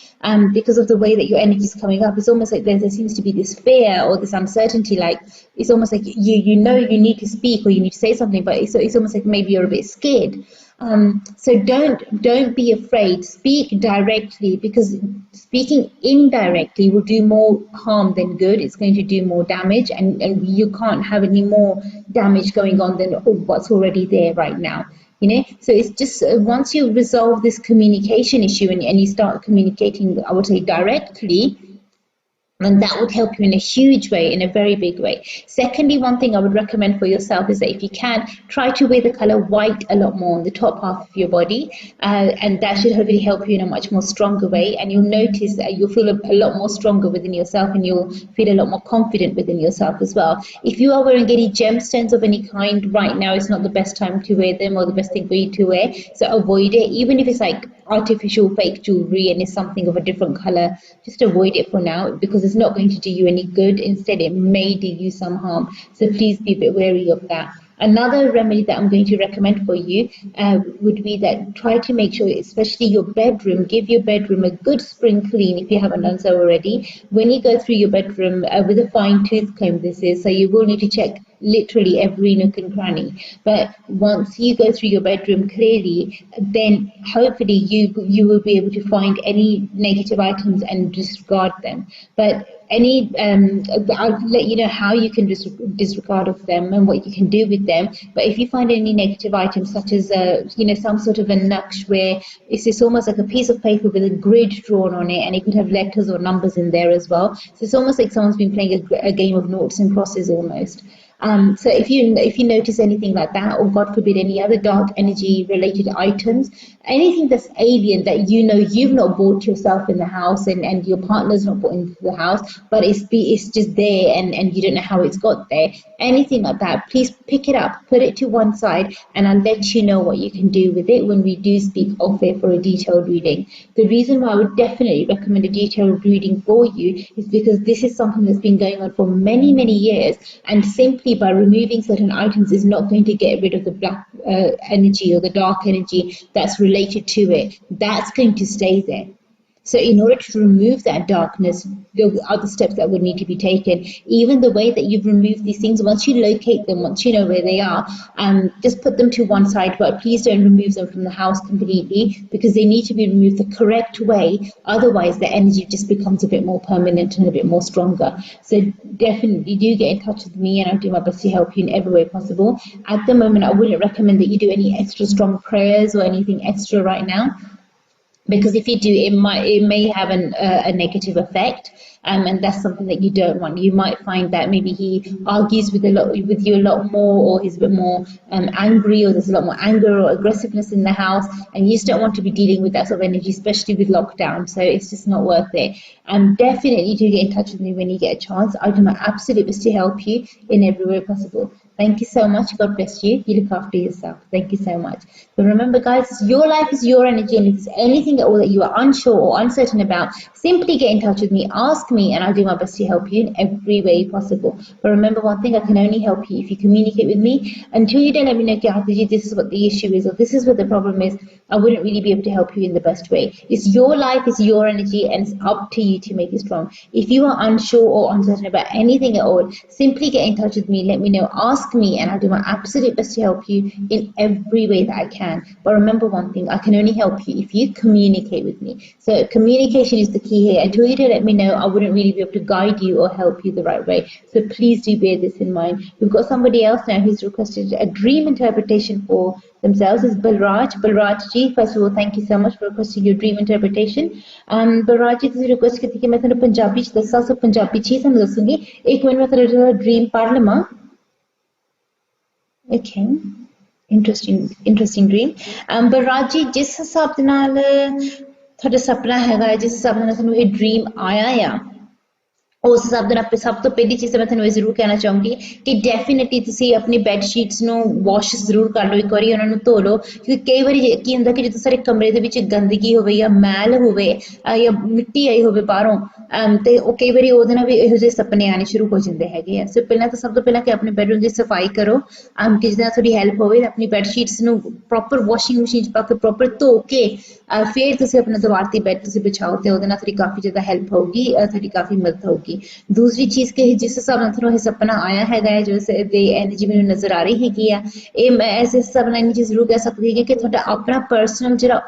because of the way that your energy is coming up. It's almost like there seems to be this fear or this uncertainty, like it's almost like you know you need to speak or you need to say something, but it's almost like maybe you're a bit scared. So don't be afraid. Speak directly, because speaking indirectly will do more harm than good. It's going to do more damage, and you can't have any more damage going on than what's already there right now. So it's just once you resolve this communication issue and you start communicating, I would say, directly, and that would help you in a huge way, in a very big way. Secondly, one thing I would recommend for yourself is that if you can, try to wear the color white a lot more on the top half of your body, and that should hopefully help you in a much more stronger way. And you'll notice that you'll feel a lot more stronger within yourself, and you'll feel a lot more confident within yourself as well. If you are wearing any gemstones of any kind right now, it's not the best time to wear them or the best thing for you to wear. So avoid it, even if it's like artificial fake jewelry and it's something of a different color. Just avoid it for now, because it's not going to do you any good. Instead, it may do you some harm. So please be a bit wary of that. Another remedy that I'm going to recommend for you would be that try to make sure, especially your bedroom, give your bedroom a good spring clean if you haven't done so already. When you go through your bedroom with a fine tooth comb, this is, so you will need to check literally every nook and cranny. But once you go through your bedroom clearly, then hopefully you will be able to find any negative items and disregard them. But I'll let you know how you can disregard of them and what you can do with them. But if you find any negative items, such as some sort of a naqsh where it's almost like a piece of paper with a grid drawn on it, and it could have letters or numbers in there as well. So it's almost like someone's been playing a game of noughts and crosses almost. So if you notice anything like that, or God forbid any other dark energy related items, anything that's alien that you've not bought yourself in the house, and your partner's not bought into the house, but it's just there and you don't know how it's got there, anything like that, please pick it up, put it to one side, and I'll let you know what you can do with it when we do speak off air for a detailed reading. The reason why I would definitely recommend a detailed reading for you is because this is something that's been going on for many, many years, and simply by removing certain items is not going to get rid of the black energy or the dark energy that's related to it. That's going to stay there. So in order to remove that darkness, there are other steps that would need to be taken. Even the way that you've removed these things, once you locate them, once you know where they are, just put them to one side, but please don't remove them from the house completely, because they need to be removed the correct way. Otherwise, the energy just becomes a bit more permanent and a bit more stronger. So definitely do get in touch with me, and I'll do my best to help you in every way possible. At the moment, I wouldn't recommend that you do any extra strong prayers or anything extra right now. because if you do, it may have a negative effect, and that's something that you don't want. You might find that maybe he argues with you a lot more, or he's a bit more angry, or there's a lot more anger or aggressiveness in the house, and you just don't want to be dealing with that sort of energy, especially with lockdown. So it's just not worth it. Definitely do get in touch with me when you get a chance. I'll do my absolute best to help you in every way possible. Thank you so much. God bless you. You look after yourself. Thank you so much. But remember, guys, your life is your energy, and if there's anything at all that you are unsure or uncertain about, simply get in touch with me, ask me, and I'll do my best to help you in every way possible. But remember one thing, I can only help you if you communicate with me. Until you don't let me know, Arti, this is what the issue is, or this is what the problem is, I wouldn't really be able to help you in the best way. It's your life, it's your energy, and it's up to you to make it strong. If you are unsure or uncertain about anything at all, simply get in touch with me, let me know, ask me, and I'll do my absolute best to help you in every way that I can. But remember one thing, I can only help you if you communicate with me. So communication is the key here. Until you don't let me know, I wouldn't really be able to guide you or help you the right way. So please do bear this in mind. We've got somebody else now who's requested a dream interpretation for themselves. Is Balraj. Balraj ji, first of all, thank you so much for requesting your dream interpretation. Balraj ji, ਤੁਸੀਂ request ਕੀਤੀ ਕਿ ਮੈਂ ਤੁਹਾਨੂੰ ਪੰਜਾਬੀ ਚ ਦੱਸਾਂ, ਸੋ ਪੰਜਾਬੀ ਚ ਹੀ ਤੁਹਾਨੂੰ ਦੱਸੂਗੀ। ਇੱਕ ਮਿੰਟ ਮੈਂ ਤੁਹਾਡਾ dream ਪੜ੍ਹ ਲਵਾਂ। Okay, interesting dream. Balraj ji, ਜਿਸ ਹਿਸਾਬ ਦੇ ਨਾਲ ਤੁਹਾਡਾ ਸੁਪਨਾ ਹੈਗਾ, ਜਿਸ ਹਿਸਾਬ ਨਾਲ ਤੁਹਾਨੂੰ ਇਹ dream ਆਇਆ ਆ, ਉਸ ਹਿਸਾਬ ਦੇ ਨਾਲ ਸਭ ਤੋਂ ਪਹਿਲੀ ਚੀਜ਼ ਮੈਂ ਤੁਹਾਨੂੰ ਇਹ ਜ਼ਰੂਰ ਕਹਿਣਾ ਚਾਹੂੰਗੀ ਕਿ ਡੈਫੀਨੇਟਲੀ ਤੁਸੀਂ ਆਪਣੀ ਬੈੱਡ ਸ਼ੀਟਸ ਨੂੰ ਵਾਸ਼ ਜ਼ਰੂਰ ਕਰ ਲਓ, ਇੱਕ ਵਾਰੀ ਉਹਨਾਂ ਨੂੰ ਧੋ ਲਓ, ਕਿਉਂਕਿ ਕਈ ਵਾਰੀ ਕੀ ਹੁੰਦਾ ਕਿ ਜਦੋਂ ਸਾਰੇ ਕਮਰੇ ਦੇ ਵਿੱਚ ਗੰਦਗੀ ਹੋਵੇ ਜਾਂ ਮੈਲ ਹੋਵੇ ਜਾਂ ਮਿੱਟੀ ਆਈ ਹੋਵੇ ਬਾਹਰੋਂ, ਤੇ ਉਹ ਕਈ ਵਾਰੀ ਉਹਦੇ ਨਾਲ ਵੀ ਇਹੋ ਜਿਹੇ ਸੁਪਨੇ ਆਉਣੇ ਸ਼ੁਰੂ ਹੋ ਜਾਂਦੇ ਹੈਗੇ ਆ। ਸੋ ਪਹਿਲਾਂ ਤਾਂ ਸਭ ਤੋਂ ਪਹਿਲਾਂ ਕਿ ਆਪਣੇ ਬੈਡਰੂਮ ਦੀ ਸਫਾਈ ਕਰੋ, ਕਿ ਜਿਹਦੇ ਨਾਲ ਤੁਹਾਡੀ ਹੈਲਪ ਹੋਵੇ, ਆਪਣੀ ਬੈੱਡ ਸ਼ੀਟਸ ਨੂੰ ਪ੍ਰੋਪਰ ਵਾਸ਼ਿੰਗ ਮਸ਼ੀਨ 'ਚ ਪਾ ਕੇ ਪ੍ਰੋਪਰ ਧੋ ਕੇ ਫਿਰ ਤੁਸੀਂ ਆਪਣਾ ਦੀਵਾਰ ਤੇ ਬੈੱਡ ਤੁਸੀਂ ਵਿਛਾਓ, ਤੇ ਉਹਦੇ ਨਾਲ ਤੁਹਾਡੀ ਕਾਫੀ ਜ਼ਿਆਦਾ ਹੈਲਪ ਹੋਊਗੀ, ਤੁਹਾਡੀ ਕਾਫੀ ਮਦਦ ਹੋਊਗੀ। दूसरी चीज कि जिस हिसाब ਨਾਲ ਤੁਹਾਨੂੰ ਇਹ ਸੁਪਨਾ ਆਇਆ ਹੈਗਾ ਹੈ, ਜੋ ਦੀ ਐਨਰਜੀ ਮੈਨੂੰ ਨਜ਼ਰ ਆ ਰਹੀ ਹੈਗੀ ਆ, ਇਹ ਮੈਂ ਇਸ ਹਿਸਾਬ ਨਾਲ ਇਹ ਜ਼ਰੂਰ ਕਹਿ ਸਕਦੀ ਹਾਂ ਕਿ ਤੁਹਾਡਾ ਆਪਣਾ ਪਰਸਨਲ ਜਿਹੜਾ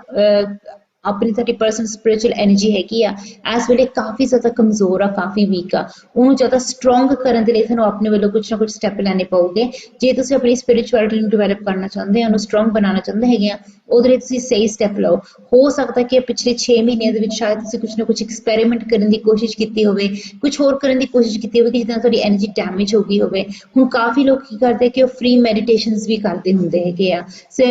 ਆਪਣੀ ਤੁਹਾਡੀ ਪਰਸਨਲ ਸਪਿਰਿਚੁਅਲ ਐਨਰਜੀ ਹੈਗੀ ਆ, ਇਸ ਵੇਲੇ ਕਾਫੀ ਜ਼ਿਆਦਾ ਕਮਜ਼ੋਰ ਆ, ਕਾਫੀ ਵੀਕ ਆ। ਉਹਨੂੰ ਜ਼ਿਆਦਾ ਸਟਰੋਂਗ ਕਰਨ ਦੇ ਲਈ ਤੁਹਾਨੂੰ ਆਪਣੇ ਵੱਲੋਂ ਕੁਛ ਨਾ ਕੁਛ ਸਟੈਪ ਲੈਣੇ ਪਊਗੇ। ਜੇ ਤੁਸੀਂ ਆਪਣੀ ਸਪਿਰਿਚੁਅਲਿਟੀ ਨੂੰ ਡਿਵੈਲਪ ਕਰਨਾ ਚਾਹੁੰਦੇ ਹੋ, ਉਹਨੂੰ ਸਟਰੋਂਗ ਬਣਾਉਣਾ ਚਾਹੁੰਦੇ ਹੈਗੇ ਆ, ਉਹਦੇ ਲਈ ਤੁਸੀਂ ਸਹੀ ਸਟੈਪ ਲਓ। ਹੋ ਸਕਦਾ ਕਿ ਪਿਛਲੇ 6 ਮਹੀਨਿਆਂ ਦੇ ਵਿੱਚ ਸ਼ਾਇਦ ਤੁਸੀਂ ਕੁਛ ਨਾ ਕੁਛ ਐਕਸਪੈਰੀਮੈਂਟ ਕਰਨ ਦੀ ਕੋਸ਼ਿਸ਼ ਕੀਤੀ ਹੋਵੇ, ਕੁਛ ਹੋਰ ਕਰਨ ਦੀ ਕੋਸ਼ਿਸ਼ ਕੀਤੀ ਹੋਵੇ ਕਿ ਜਿੱਦਾਂ ਤੁਹਾਡੀ ਐਨਰਜੀ ਡੈਮੇਜ ਹੋ ਗਈ ਹੋਵੇ। ਹੁਣ ਕਾਫੀ ਲੋਕ ਕੀ ਕਰਦੇ ਕਿ ਉਹ ਫ੍ਰੀ ਮੈਡੀਟੇਸ਼ਨਸ ਵੀ ਕਰਦੇ ਹੁੰਦੇ ਹੈਗੇ ਆ। ਸੋ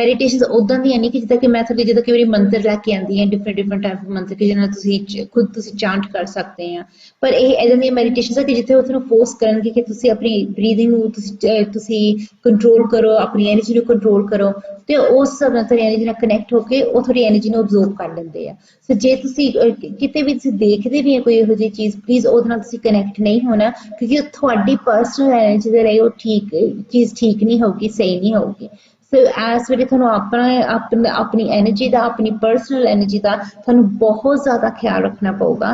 ਮੈਡੀਟੇਸ਼ਨਸ ਉੱਦਾਂ ਦੀਆਂ ਨਹੀਂ ਕਿ ਜਿੱਦਾਂ ਕਿ ਮੈਂ ਤੁਹਾਡੀ ਜਦੋਂ ਕਈ ਵਾਰੀ ਮੰਤਰ ਲੈ ਕੇ ਆਉਂਦੀ ਹਾਂ, ਡਿਫਰੈਂਟ ਟਾਈਪ ਦੇ ਮੰਤਰ ਕਿ ਜਿਹਨਾਂ ਨਾਲ ਤੁਸੀਂ ਖੁਦ ਤੁਸੀਂ ਚਾਂਟ ਕਰ ਸਕਦੇ ਆ, ਪਰ ਇਹ ਇੱਦਾਂ ਦੀਆਂ ਮੈਡੀਟੇਸ਼ਨਸ ਆ ਕਿ ਜਿੱਥੇ ਉਹ ਤੁਹਾਨੂੰ ਫੋਰਸ ਕਰਨਗੇ ਕਿ ਤੁਸੀਂ ਆਪਣੀ ਬਰੀਥਿੰਗ ਨੂੰ ਤੁਸੀਂ ਕੰਟਰੋਲ ਕਰੋ, ਆਪਣੀ ਐਨਰਜੀ ਨੂੰ ਕੰਟਰੋਲ ਕਰੋ, ਤੇ ਉਸ ਹਿਸਾਬ ਨਾਲ ਤੁਹਾਡੀ ਐਨਰਜੀ ਨਾਲ ਕਨੈਕਟ ਹੋ ਕੇ ਉਹ ਤੁਹਾਡੀ ਐਨਰਜੀ ਨੂੰ ਅਬਜ਼ੋਰਬ ਕਰ ਲੈਂਦੇ ਆ। ਸੋ ਜੇ ਤੁਸੀਂ ਕਿਤੇ ਵੀ ਤੁਸੀਂ ਦੇਖਦੇ ਵੀ ਹੈ ਕੋਈ ਇਹੋ ਜਿਹੀ ਚੀਜ਼, ਪਲੀਜ਼ ਉਹਦੇ ਨਾਲ ਤੁਸੀਂ ਕਨੈਕਟ ਨਹੀਂ ਹੋਣਾ, ਕਿਉਂਕਿ ਉਹ ਤੁਹਾਡੀ ਪਰਸਨਲ ਐਨਰਜੀ ਦੇ ਲਈ ਉਹ ਚੀਜ਼ ਠੀਕ ਨਹੀਂ ਹੋਊਗੀ, ਸਹੀ ਨਹੀਂ ਹੋਊਗੀ। ਸੋ ਇਸ ਵੇਲੇ ਤੁਹਾਨੂੰ ਆਪਣੀ ਐਨਰਜੀ ਦਾ, ਆਪਣੀ ਪਰਸਨਲ ਐਨਰਜੀ ਦਾ ਤੁਹਾਨੂੰ ਬਹੁਤ ਜ਼ਿਆਦਾ ਖਿਆਲ ਰੱਖਣਾ ਪਊਗਾ,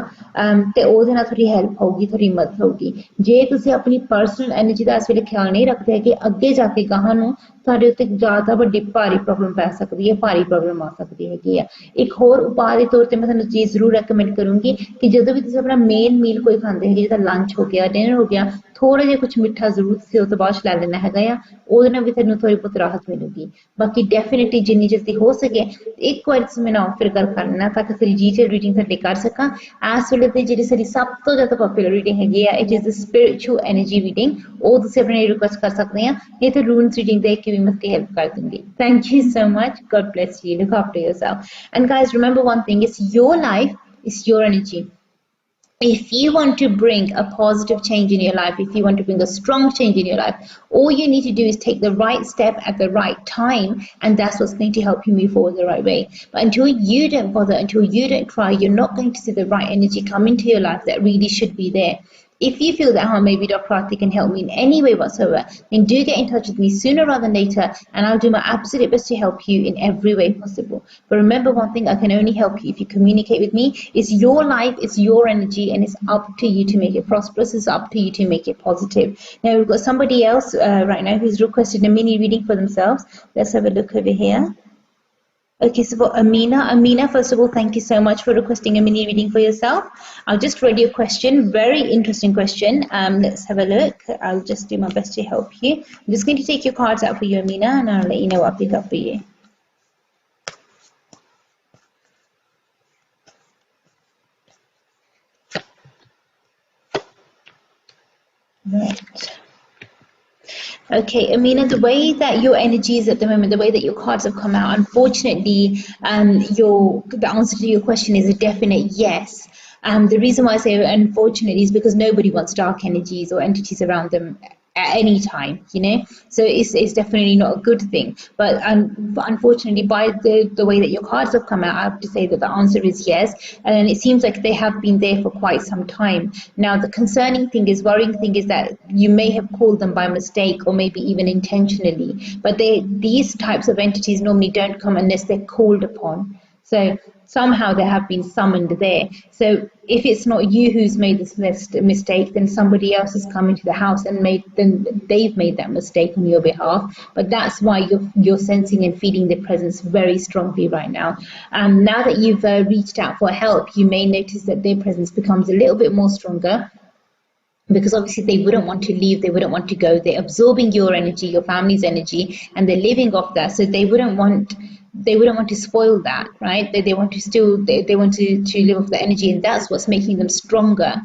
ਤੇ ਉਹਦੇ ਨਾਲ ਤੁਹਾਡੀ ਹੈਲਪ ਹੋਊਗੀ, ਤੁਹਾਡੀ ਮਦਦ ਹੋਊਗੀ। ਜੇ ਤੁਸੀਂ ਆਪਣੀ ਪਰਸਨਲ ਐਨਰਜੀ ਦਾ ਇਸ ਵੇਲੇ ਖਿਆਲ ਨਹੀਂ ਰੱਖਦੇ ਹੈਗੇ, ਅੱਗੇ ਜਾ ਕੇ ਗਾਹਾਂ ਨੂੰ ਤੁਹਾਡੇ ਉੱਤੇ ਜ਼ਿਆਦਾ ਵੱਡੀ ਭਾਰੀ ਪ੍ਰੋਬਲਮ ਪੈ ਸਕਦੀ ਹੈ, ਭਾਰੀ ਪ੍ਰੋਬਲਮ ਆ ਸਕਦੀ ਹੈਗੀ ਆ। ਇੱਕ ਹੋਰ ਉਪਾਅ ਦੇ ਤੌਰ ਤੇ ਮੈਂ ਤੁਹਾਨੂੰ ਚੀਜ਼ ਜ਼ਰੂਰ ਰეკਮੈਂਡ ਕਰੂੰਗੀ ਕਿ ਜਦੋਂ ਵੀ ਤੁਸੀਂ ਆਪਣਾ ਮੇਨ ਮੀਲ ਕੋਈ ਖਾਂਦੇ ਹੈਗੇ, ਜਿੱਦਾਂ ਲੰਚ ਹੋ ਗਿਆ, ਡਿਨਰ ਹੋ ਗਿਆ, ਥੋੜਾ ਜਿਹਾ ਕੁਛ ਮਿੱਠਾ ਜ਼ਰੂਰ ਤੁਸੀਂ ਉਹ ਤੋਂ ਬਾਅਦ ਲੈ ਲੈਣਾ ਹੈਗਾ ਆ, ਉਹਦੇ ਨਾਲ ਵੀ ਤੁਹਾਨੂੰ ਥੋੜੀ ਬਹੁਤ ਰਾਹਤ ਮਿਲੂਗੀ। ਬਾਕੀ ਡੈਫੀਨੇਟਲੀ ਜਿੰਨੀ ਜਲਦੀ ਹੋ ਸਕੇ ਇੱਕ ਵਾਰ ਤੁਸੀਂ ਮੈਨੂੰ ਫਿਰ ਗੱਲ ਕਰਨਾ ਤਾਂ ਕਿ ਸਾਡੀ ਡਿਟੇਲ ਰੀਡਿੰਗ ਤੁਹਾਡੇ ਕਰ ਸਕਾਂ। ਇਸ ਵੇਲੇ ਤੇ ਜਿਹੜੀ ਸਾਡੀ ਸਭ ਤੋਂ ਜ਼ਿਆਦਾ ਪਪੂਲਰ ਰੀਡਿੰਗ ਹੈਗੀ ਆ, it is the spiritual energy reading, ਉਹ ਤੁਸੀਂ ਆਪਣੇ ਰਿਕੁਐਸਟ ਕਰ ਸਕਦੇ ਆ, ਇਹ ਤੇ ਰੂਨਸ ਰੀਡਿੰਗ ਦੇਖ ਕੇ ਵੀ ਮੈਂ ਤੁਹਾਡੀ ਹੈਲਪ ਕਰ ਦੂੰਗੀ। Thank you so much. God bless you. Look after yourself. And guys, remember one thing, it's your life, it's your energy. If you want to bring a positive change in your life, if you want to bring a strong change in your life, all you need to do is take the right step at the right time, and that's what's going to help you move forward the right way. But until you don't bother, until you don't try, you're not going to see the right energy come into your life that really should be there. If you feel that, maybe Dr. Arti can help me in any way whatsoever, then do get in touch with me sooner rather than later, and I'll do my absolute best to help you in every way possible. But remember one thing, I can only help you if you communicate with me. It's your life, it's your energy, and it's up to you to make it prosperous. It's up to you to make it positive. Now we've got somebody else right now who's requested a mini reading for themselves. Let's have a look over here. Okay, so for Amina, first of all, thank you so much for requesting a mini reading for yourself. I'll just read your question, very interesting question. Let's have a look. I'll just do my best to help you. I'm just going to take your cards out for you, Amina, and I'll let you know what I pick up for you. Right. Okay, Amina, the way that your energy is at the moment, the way that your cards have come out, unfortunately, the answer to your question is a definite yes. The reason why I say unfortunately is because nobody wants dark energies or entities around them at any time, you know. So it's definitely not a good thing. But unfortunately, by the way that your cards have come out, I have to say that the answer is yes. And it seems like they have been there for quite some time. Now, the concerning thing is, worrying thing is that you may have called them by mistake or maybe even intentionally. But these types of entities normally don't come unless they're called upon. So somehow they have been summoned there. So if it's not you who's made this mistake, then somebody else has come into the house and they've made that mistake on your behalf. But that's why you're sensing and feeling their presence very strongly right now. Now that you've reached out for help, you may notice that their presence becomes a little bit more stronger, because obviously they wouldn't want to leave, they wouldn't want to go. They're absorbing your energy, your family's energy, and they're living off that. So they wouldn't want to spoil that, right? They want to still they want to live off the energy, and that's what's making them stronger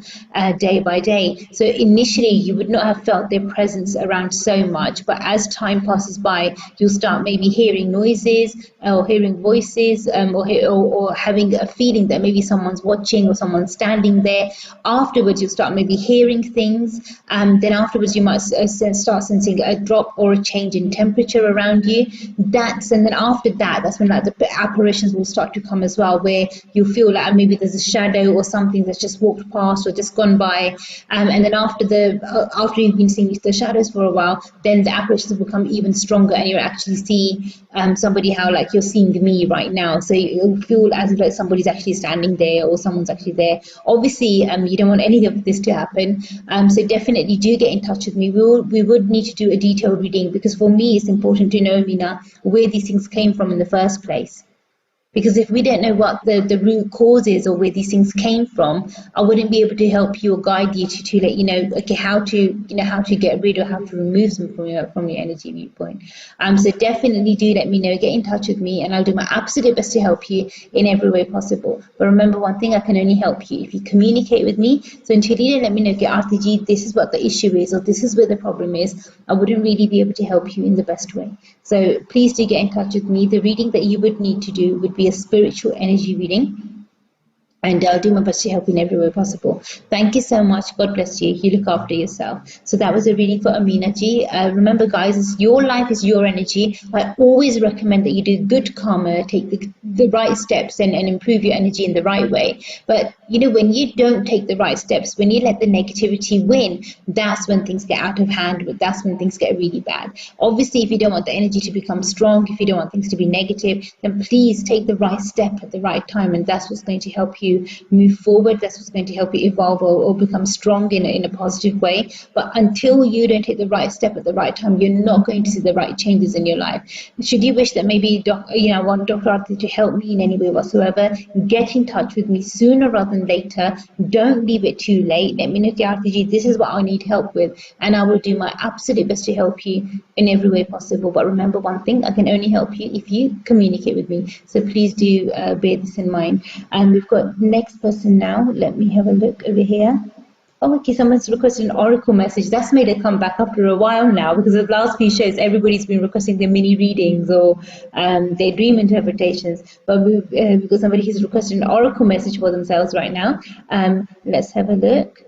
day by day. So initially you would not have felt their presence around so much, but as time passes by, you'll start maybe hearing noises or hearing voices, or having a feeling that maybe someone's watching or someone's standing there. Afterwards you'll start maybe hearing things, then afterwards you might start sensing a drop or a change in temperature around you. And then after that's when like the apparitions will start to come as well, where you feel like maybe there's a shadow or something that's just walked past or just gone by, and then after you've been seeing the shadows for a while, then the apparitions will become even stronger, and you'll actually see somebody how like you're seeing me right now. So you'll feel as if like somebody's actually standing there or someone's actually there. Obviously, you don't want any of this to happen, so definitely do get in touch with me. We would need to do a detailed reading, because for me it's important to know, Mina, where these things came from in the first place. Because if we don't know what the root cause is or where these things came from, I wouldn't be able to help you or guide you to let you know, okay, how to get rid or how to remove them from your energy viewpoint. So definitely do let me know, get in touch with me, and I'll do my absolute best to help you in every way possible. But remember one thing, I can only help you if you communicate with me. So until you let me know, okay, RTG, this is what the issue is, or this is where the problem is, I wouldn't really be able to help you in the best way. So please do get in touch with me. The reading that you would need to do would be a spiritual energy reading, and I'll do my best to help in every way possible. Thank you so much. God bless you. You look after yourself. So that was a reading for Amina Ji. Remember, guys, your life is your energy. I always recommend that you do good karma, take the right steps, and improve your energy in the right way. But when you don't take the right steps, when you let the negativity win, that's when things get out of hand. But that's when things get really bad. Obviously, if you don't want the energy to become strong, if you don't want things to be negative, then please take the right step at the right time, and that's what's going to help you move forward. That's what's going to help you evolve or become strong in a positive way. But until you don't take the right step at the right time, you're not going to see the right changes in your life. Should you wish that maybe I want Dr. Arti to help me in any way whatsoever, get in touch with me sooner rather than later. Don't leave it too late. Let me know, Arti, this is what I need help with, and I will do my absolute best to help you in every way possible. But remember one thing, I can only help you if you communicate with me. So please do bear this in mind. And we've got next person now. Let me have a look over here. Oh, okay, someone's requested an oracle message. That's made a comeback after a while now, because the last few shows, everybody's been requesting their mini readings or their dream interpretations. But we've got somebody who's requested an oracle message for themselves right now. Let's have a look.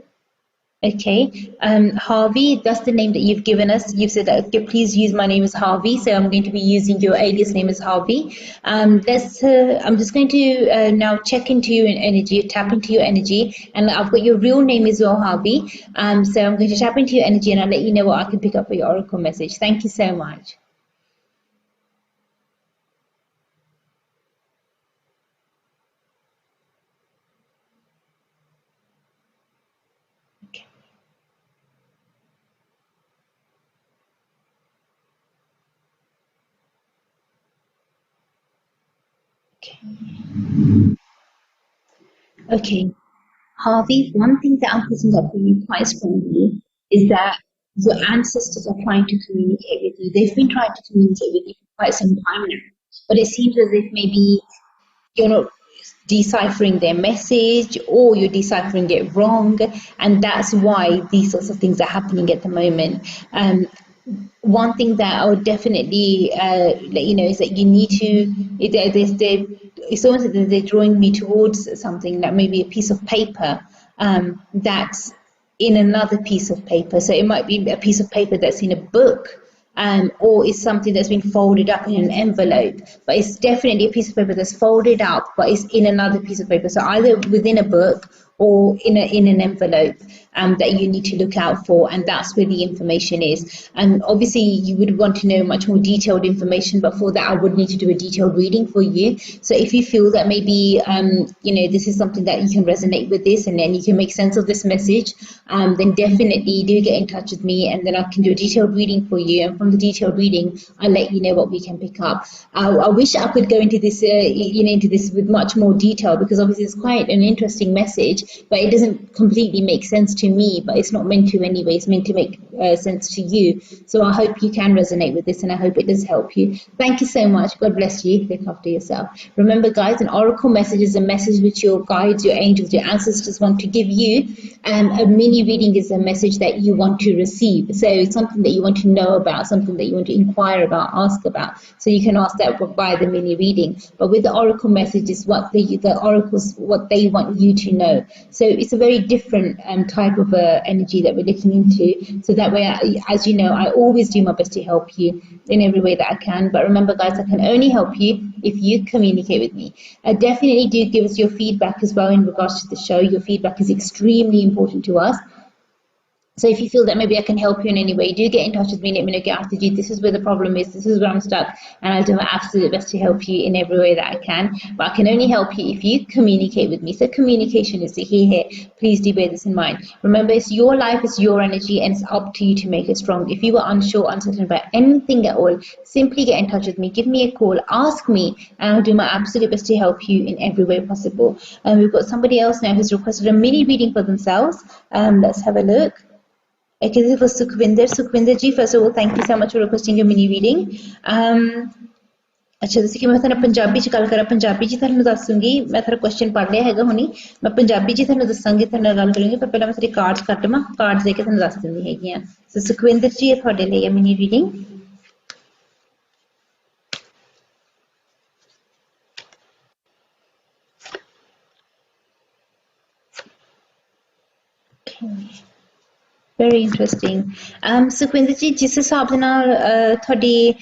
Okay, Harvey, that's the name that you've given us. You've said that, okay, please use my name as Harvey, so I'm going to be using your alias name as Harvey. I'm just going to now check into your energy, tap into your energy, and I've got your real name as well, Harvey. So I'm going to tap into your energy, and I'll let you know what I can pick up for your oracle message. Thank you so much. Okay, Harvey, one thing that I'm picking up for you quite strongly is that your ancestors are trying to communicate with you. They've been trying to communicate with you for quite some time now, but it seems as if maybe you're not. deciphering their message, or you're deciphering it wrong, and that's why these sorts of things are happening at the moment. One thing that I would definitely let you know is that you need to, it's almost as if they're drawing me towards something that maybe a piece of paper that's in another piece of paper. So it might be a piece of paper that's in a book, or it's something that's been folded up in an envelope, but it's definitely a piece of paper that's folded up, but it's in another piece of paper. So either within a book or in an envelope that you need to look out for, and that's where the information is. And obviously you would want to know much more detailed information, but for that I would need to do a detailed reading for you. So if you feel that maybe this is something that you can resonate with this, and then you can make sense of this message, then definitely do get in touch with me, and then I can do a detailed reading for you. And from the detailed reading, I'll let you know what we can pick up. I wish I could go into this, into this with much more detail, because obviously it's quite an interesting message, but it doesn't completely make sense to me. But it's not meant to anyway. It's meant to make sense to you. So I hope you can resonate with this, and I hope it does help you. Thank you so much. God bless you. Look after yourself. Remember, guys, an oracle message is a message which your guides, your angels, your ancestors want to give you, and a mini reading is a message that you want to receive. So it's something that you want to know about, something that you want to inquire about, ask about. So you can ask that by the mini reading. But with the oracle message is what the oracles, what they want you to know. So it's a very different type of energy that we're looking into. So that way, as you know, I always do my best to help you in every way that I can. But remember, guys, I can only help you if you communicate with me. Definitely do give us your feedback as well in regards to the show. Your feedback is extremely important to us. So if you feel that maybe I can help you in any way, do get in touch with me and let me know, get after you. This is where the problem is. This is where I'm stuck, and I'll do my absolute best to help you in every way that I can. But I can only help you if you communicate with me. So communication is the key here. Please do bear this in mind. Remember, it's your life, it's your energy, and it's up to you to make it strong. If you are unsure, uncertain about anything at all, simply get in touch with me. Give me a call. Ask me, and I'll do my absolute best to help you in every way possible. We've got somebody else now who's requested a mini reading for themselves. Let's have a look. Okay, this was Sukhvinder. Sukhvinder ji, first of all, thank you so much for requesting your mini reading. अच्छा जैसे कि मैं थानू पंजाबी च गल करा, पंजाबी च थानू दसूंगी। मैं थारा क्वेश्चन पढ़ लिया हैगा हुणी, मैं पंजाबी च थानू दसांगी, थानू नाल गल करूंगी, पर पहले मैं तेरे कार्ड्स कट लवां, कार्ड्स देके थानू दस दिंदी हैगी आ। सो सुखविंदर जी, ये तुहाडे लई है mini reading. Very interesting. Sukhvinder ji, जिस हिसाब ਦੇ ਨਾਲ ਤੁਹਾਡੀ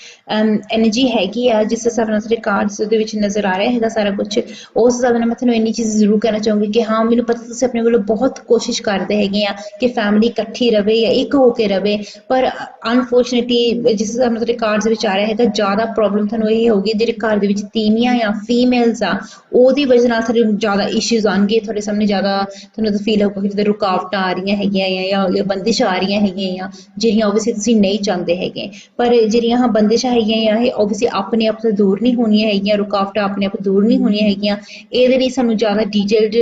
એનર્ਜੀ ਹੈਗੀ ਆ, ਜਿਸ ਹਿਸਾਬ ਨਾਲ ਤੁਹਾਡੇ ਕਾਰਡਸ ਦੇ ਵਿੱਚ ਨਜ਼ਰ ਆ ਰਿਹਾ ਹੈਗਾ ਸਾਰਾ ਕੁਝ, ਉਸ ਹਿਸਾਬ ਨਾਲ ਮੈਂ ਤੁਹਾਨੂੰ ਇੰਨੀ ਚੀਜ਼ ਜ਼ਰੂਰ ਕਹਿਣਾ ਚਾਹੂੰਗੀ ਕਿ ਹਾਂ, ਮੈਨੂੰ ਪਤਾ ਤੁਸੀਂ ਆਪਣੇ ਵੱਲੋਂ ਬਹੁਤ ਕੋਸ਼ਿਸ਼ ਕਰਦੇ ਹੈਗੇ ਆ ਕਿ ਫੈਮਿਲੀ ਇਕੱਠੀ ਰਵੇ ਜਾਂ ਇੱਕ ਹੋ ਕੇ ਰਵੇ, ਪਰ ਅਨਫੋਰਚੂਨੇਟਲੀ ਜਿਸ ਹਿਸਾਬ ਨਾਲ ਤੁਹਾਡੇ ਕਾਰਡਸ ਵਿੱਚ ਆ ਰਿਹਾ ਹੈਗਾ, ਜ਼ਿਆਦਾ ਪ੍ਰੋਬਲਮ ਤੁਹਾਨੂੰ ਇਹ ਹੋਊਗੀ ਜਿਹੜੇ ਘਰ ਦੇ ਵਿੱਚ ਤੀਵੀਆਂ ਜਾਂ ਫੀਮੇਲਸ ਆ, ਉਹਦੀ ਵਜ੍ਹਾ ਨਾਲ ਤੁਹਾਡੇ ਜ਼ਿਆਦਾ ਇਸ਼ੂਜ਼ ਆਉਣਗੇ, ਤੁਹਾਡੇ ਸਾਹਮਣੇ ਜ਼ਿਆਦਾ ਤੁਹਾਨੂੰ ਫੀਲ ਹੋਊਗਾ ਕਿ ਜਿੱਦਾਂ ਰੁਕਾਵਟਾਂ ਆ ਰਹੀਆਂ ਹੈਗੀਆਂ ਜਾਂ ਬੰਦਿਸ਼ਾਂ ਆ ਰਹੀਆਂ ਹੈਗੀਆਂ, ਜਿਹੜੀਆਂ ਓਬਵੀਅਸਲੀ ਤੁਸੀਂ ਨਹੀਂ ਚਾਹੁੰਦੇ ਹੈਗੇ। ਪਰ ਜਿਹੜੀਆਂ ਹਾਂ ਬੰਦਿਸ਼ਾਂ ਹੈਗੀਆਂ ਇਹ ਓਬਵੀਅਸਲੀ ਆਪਣੇ ਆਪ ਤੋਂ ਦੂਰ ਨਹੀਂ ਹੋਣੀਆਂ ਹੈਗੀਆਂ, ਰੁਕਾਵਟਾਂ ਆਪਣੇ ਆਪ ਦੂਰ ਨਹੀਂ ਹੋਣੀਆਂ ਹੈਗੀਆਂ। ਇਹਦੇ ਲਈ ਸਾਨੂੰ ਜ਼ਿਆਦਾ ਡੀਟੇਲਡ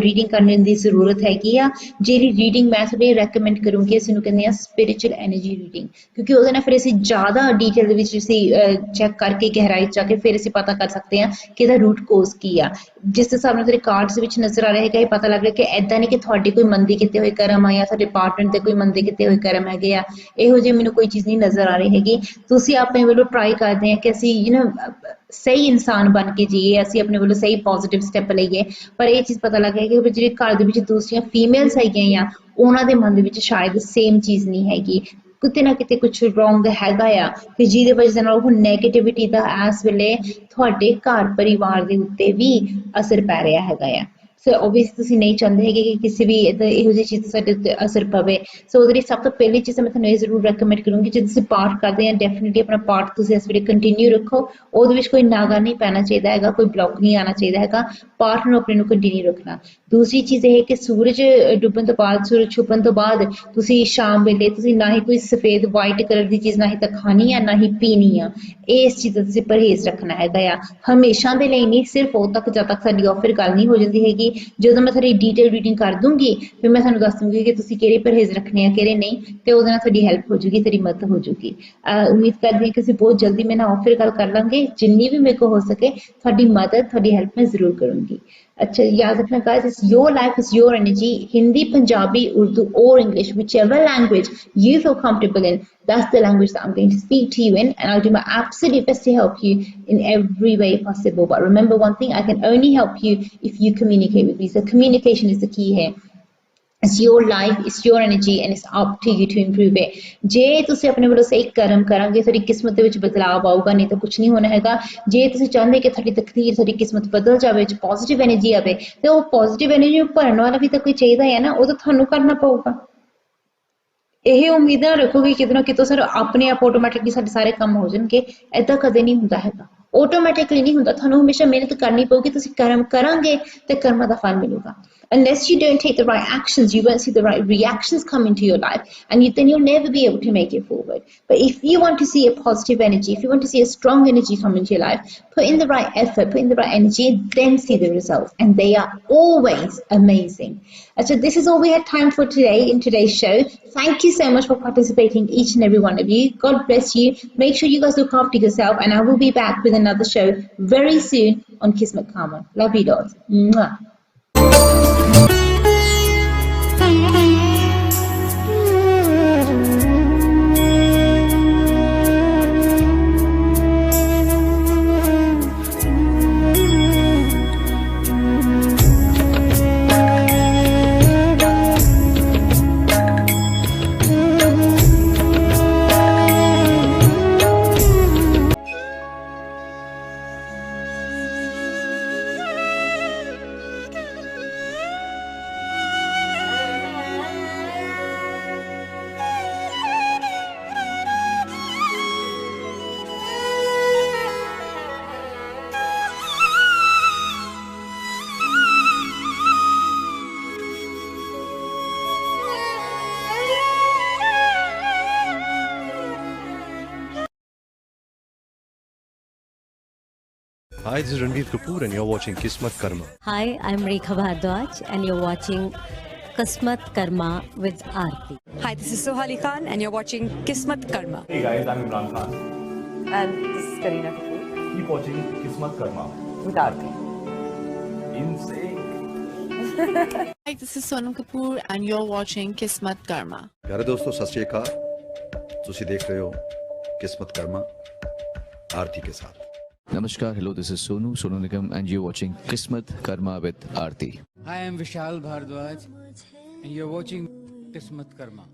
ਰੀਡਿੰਗ ਕਰਨ ਦੀ ਜ਼ਰੂਰਤ ਹੈਗੀ ਆ। ਜਿਹੜੀ ਰੀਡਿੰਗ ਮੈਂ ਤੁਹਾਨੂੰ ਰੈਕਮੈਂਡ ਕਰੂੰਗੀ, ਅਸੀਂ ਨੂੰ ਕਹਿੰਦੇ ਹਾਂ ਸਪਿਰਿਚੁਅਲ ਐਨਰਜੀ ਰੀਡਿੰਗ, ਕਿਉਂਕਿ ਉਹਦੇ ਨਾਲ ਫਿਰ ਅਸੀਂ ਜ਼ਿਆਦਾ ਡੀਟੇਲ ਦੇ ਵਿੱਚ ਅਸੀਂ ਚੈੱਕ ਕਰਕੇ ਗਹਿਰਾਈ 'ਚ ਜਾ ਕੇ ਫਿਰ ਅਸੀਂ ਪਤਾ ਕਰ ਸਕਦੇ ਹਾਂ ਕਿ ਇਹਦਾ ਰੂਟ ਕੋਜ਼ ਕੀ ਆ। ਜਿਸ ਹਿਸਾਬ ਨਾਲ ਤੁਹਾਡੇ ਕਾਰਡਸ ਦੇ ਵਿੱਚ ਨਜ਼ਰ ਆ ਰਿਹਾ ਹੈਗਾ, ਇਹ ਪਤਾ ਲੱਗ ਰਿਹਾ ਕਿ ਇੱਦਾਂ ਨਹੀਂ ਕਿ ਤੁਹਾਡੀ ਕੋਈ ਮੰਦੀ ਕੀਤੇ ਹੋਏ ਕਰਮ ਆ ਜਾਂ ਤੁਹਾਡੇ ਪਾਰਟਨਰ ਦੇ ਕੋਈ ਮੰਦੇ ਕੀਤੇ ਹੋਏ ਕਰਮ ਹੈਗੇ ਆ, ਇਹੋ ਜਿਹੀ ਮੈਨੂੰ ਕੋਈ ਚੀਜ਼ ਨਹੀਂ ਨਜ਼ਰ ਆ ਰਹੀ ਹੈਗੀ। ਤੁਸੀਂ ਆਪਣੇ ਵੱਲੋਂ ਟਰਾਈ ਕਰਦੇ ਆ ਕਿ ਅਸੀਂ ਸਹੀ ਇਨਸਾਨ ਬਣ ਕੇ ਜੀਏ, ਅਸੀਂ ਆਪਣੇ ਵੱਲੋਂ ਸਹੀ ਪੋਜ਼ੀਟਿਵ ਸਟੈਪ ਲਈਏ, ਪਰ ਇਹ ਚੀਜ਼ ਪਤਾ ਲੱਗ ਰਿਹਾ ਕਿ ਜਿਹੜੇ ਘਰ ਦੇ ਵਿੱਚ ਦੂਸਰੀਆਂ ਫੀਮੇਲਸ ਹੈਗੀਆਂ ਆ, ਉਹਨਾਂ ਦੇ ਮਨ ਦੇ ਵਿੱਚ ਸ਼ਾਇਦ ਸੇਮ ਚੀਜ਼ ਨਹੀਂ ਹੈਗੀ, ਕਿਤੇ ਨਾ ਕਿਤੇ ਕੁਛ ਰੋਂਗ ਹੈਗਾ ਆ, ਕਿ ਜਿਹਦੇ ਵਜ੍ਹਾ ਨਾਲ ਉਹ ਨੈਗੇਟਿਵਿਟੀ ਦਾ ਇਸ ਵੇਲੇ ਤੁਹਾਡੇ ਘਰ ਪਰਿਵਾਰ ਦੇ ਉੱਤੇ ਵੀ ਅਸਰ ਪੈ ਰਿਹਾ ਹੈਗਾ ਆ। ਸੋ ਓਬਵੀਅਸਲੀ ਤੁਸੀਂ ਨਹੀਂ ਚਾਹੁੰਦੇ ਹੈਗੇ ਕਿ ਕਿਸੇ ਵੀ ਇਹੋ ਜਿਹੀ ਚੀਜ਼ ਸਾਡੇ ਉੱਤੇ ਅਸਰ ਪਵੇ। ਸੋ ਉਹਦੇ ਲਈ ਸਭ ਤੋਂ ਪਹਿਲੀ ਚੀਜ਼ ਮੈਂ ਤੁਹਾਨੂੰ ਇਹ ਜ਼ਰੂਰ ਰეკਮੈਂਡ ਕਰੂੰਗੀ, ਜੇ ਤੁਸੀਂ ਪਾਠ ਕਰਦੇ ਆ ਡੈਫੀਨੇਟਲੀ ਆਪਣਾ ਪਾਠ ਤੁਸੀਂ ਇਸ ਵੇਲੇ ਕੰਟੀਨਿਊ ਰੱਖੋ। ਉਹਦੇ ਵਿੱਚ ਕੋਈ ਨਾਗਾ ਨਹੀਂ ਪੈਣਾ ਚਾਹੀਦਾ ਹੈਗਾ, ਕੋਈ ਬਲੌਕ ਨਹੀਂ ਆਉਣਾ ਚਾਹੀਦਾ ਹੈਗਾ, ਪਾਠ ਨੂੰ ਆਪਣੇ ਨੂੰ ਕੰਟੀਨਿਊ ਰੱਖਣਾ। ਦੂਸਰੀ ਚੀਜ਼ ਇਹ ਕਿ ਸੂਰਜ ਡੁੱਬਣ ਤੋਂ ਬਾਅਦ, ਸੂਰਜ ਛੁਪਣ ਤੋਂ ਬਾਅਦ ਤੁਸੀਂ ਸ਼ਾਮ ਵੇਲੇ ਤੁਸੀਂ ਨਾ ਹੀ ਕੋਈ ਸਫੇਦ ਵਾਈਟ ਕਲਰ ਦੀ ਚੀਜ਼ ਨਾ ਹੀ ਤਾਂ ਖਾਣੀ ਆ, ਨਾ ਹੀ ਪੀਣੀ ਆ। ਇਸ ਚੀਜ਼ ਦਾ ਤੁਸੀਂ ਪਰਹੇਜ਼ ਰੱਖਣਾ ਹੈਗਾ ਆ, ਹਮੇਸ਼ਾ ਦੇ ਲਈ ਨਹੀਂ, ਸਿਰਫ ਉਦੋਂ ਤੱਕ ਜਦ ਤੱਕ ਸਾਡੀ ਫਿਰ ਗੱਲ ਨਹੀਂ ਹੋ ਜਾਂਦੀ ਹੈਗੀ। ਜਦੋਂ ਮੈਂ ਤੁਹਾਡੀ ਡਿਟੇਲ ਰੀਡਿੰਗ ਕਰ ਦੂੰਗੀ ਫਿਰ ਮੈਂ ਤੁਹਾਨੂੰ ਦੱਸ ਦੂੰਗੀ ਕਿ ਤੁਸੀਂ ਕਿਹੜੇ ਪਰਹੇਜ਼ ਰੱਖਣੇ ਆ, ਕਿਹੜੇ ਨਹੀਂ, ਤੇ ਉਹਦੇ ਨਾਲ ਤੁਹਾਡੀ ਹੈਲਪ ਹੋ ਜੂਗੀ, ਤੇਰੀ ਮਦਦ ਹੋ ਜੂਗੀ। ਉਮੀਦ ਕਰਦੀ ਹਾਂ ਕਿ ਅਸੀਂ ਬਹੁਤ ਜਲਦੀ ਮੇਰੇ ਨਾਲ ਫਿਰ ਗੱਲ ਕਰ ਲਾਂਗੇ। ਜਿੰਨੀ ਵੀ ਮੇਰੇ ਕੋਲ ਹੋ ਸਕੇ ਤੁਹਾਡੀ ਮਦਦ, ਤੁਹਾਡੀ ਹੈਲਪ ਮੈਂ ਜ਼ਰੂਰ ਕਰੂੰਗੀ। अच्छा याद रखना guys, it's your life, it's your energy. Hindi, Punjabi, Urdu or English, whichever language you feel comfortable in, that's the language that I'm going to speak to you in, and I'll do my absolute best to help you in every way possible. But remember one thing, I can only help you if you communicate with me. So communication is the key here. It's your life, it's your energy, and it's up to you to improve it. ਜੇ ਤੁਸੀਂ ਆਪਣੇ ਵੱਲੋਂ ਸਹੀ ਕਰਮ ਕਰਾਂਗੇ ਤੁਹਾਡੀ ਕਿਸਮਤ ਦੇ ਵਿੱਚ ਬਦਲਾਅ ਆਊਗਾ, ਨਹੀਂ ਤਾਂ ਕੁਝ ਨਹੀਂ ਹੋਣਾ ਹੈਗਾ। ਜੇ ਤੁਸੀਂ ਚਾਹੁੰਦੇ ਕਿ ਤੁਹਾਡੀ ਤਕਦੀਰ, ਤੁਹਾਡੀ ਕਿਸਮਤ ਬਦਲ ਜਾਵੇ, ਵਿੱਚ ਪੋਜ਼ਿਟਿਵ એનર્ਜੀ ਆਵੇ, ਤੇ ਉਹ ਪੋਜ਼ਿਟਿਵ એનર્ਜੀ ਨੂੰ ਭਰਨ ਵਾਲਾ ਵੀ ਤਾਂ ਕੋਈ ਚਾਹੀਦਾ ਹੈ ਨਾ, ਉਹ ਤਾਂ ਤੁਹਾਨੂੰ ਕਰਨਾ ਪਊਗਾ। ਇਹ ਉਮੀਦਾਂ ਰੱਖੋਗੇ ਕਿਤੇ ਨਾ ਕਿਤੋਂ ਸਰ ਆਪਣੇ ਆਪ ਆਟੋਮੈਟਿਕਲੀ ਸਾਡੇ ਸਾਰੇ ਕੰਮ ਹੋ ਜਾਣਗੇ, ਐਦਾਂ ਕਦੇ ਨਹੀਂ ਹੁੰਦਾ ਹੈਗਾ। ਆਟੋਮੈਟਿਕਲੀ ਨਹੀਂ ਹੁੰਦਾ, ਤੁਹਾਨੂੰ ਹਮੇਸ਼ਾ ਮਿਹਨਤ ਕਰਨੀ ਪਊਗੀ। ਤੁਸੀਂ ਕਰਮ ਕਰਾਂਗੇ ਤੇ ਕਰਮਾਂ ਦਾ ਫਲ ਮਿਲੂਗਾ। Unless you don't take the right actions, you won't see the right reactions come into your life, and then you'll never be able to make it forward. But if you want to see a positive energy, if you want to see a strong energy come into your life, put in the right effort, put in the right energy, and then see the results, and they are always amazing. So this is all we had time for today in today's show. Thank you so much for participating, each and every one of you. God bless you. Make sure you guys look after yourself, and I will be back with another show very soon on Kismatkarma. Love you lots. Mwah. Hi, this is Ranveer Kapoor and you're watching Kismatkarma. Hi, I'm Rekha Bhardwaj, and you're watching Kismatkarma with Arti. Hi, this is Sohali Khan, and you're watching Kismatkarma. Hey guys, I'm Imran Khan. And this is Kareena Kapoor Keep watching Kismatkarma. with Arti. In sync. Hi, this is Sonam Kapoor, and you're watching Kismatkarma. प्यारे दोस्तों सत श्री अकाल, ਤੁਸੀਂ ਦੇਖ ਰਹੇ ਹੋ किस्मत कर्मा आरती के साथ। Namaskar, hello, this is Sonu Nigam, and you're watching Kismat Karma with Arti. I am Vishal Bhardwaj, and you're watching Kismatkarma.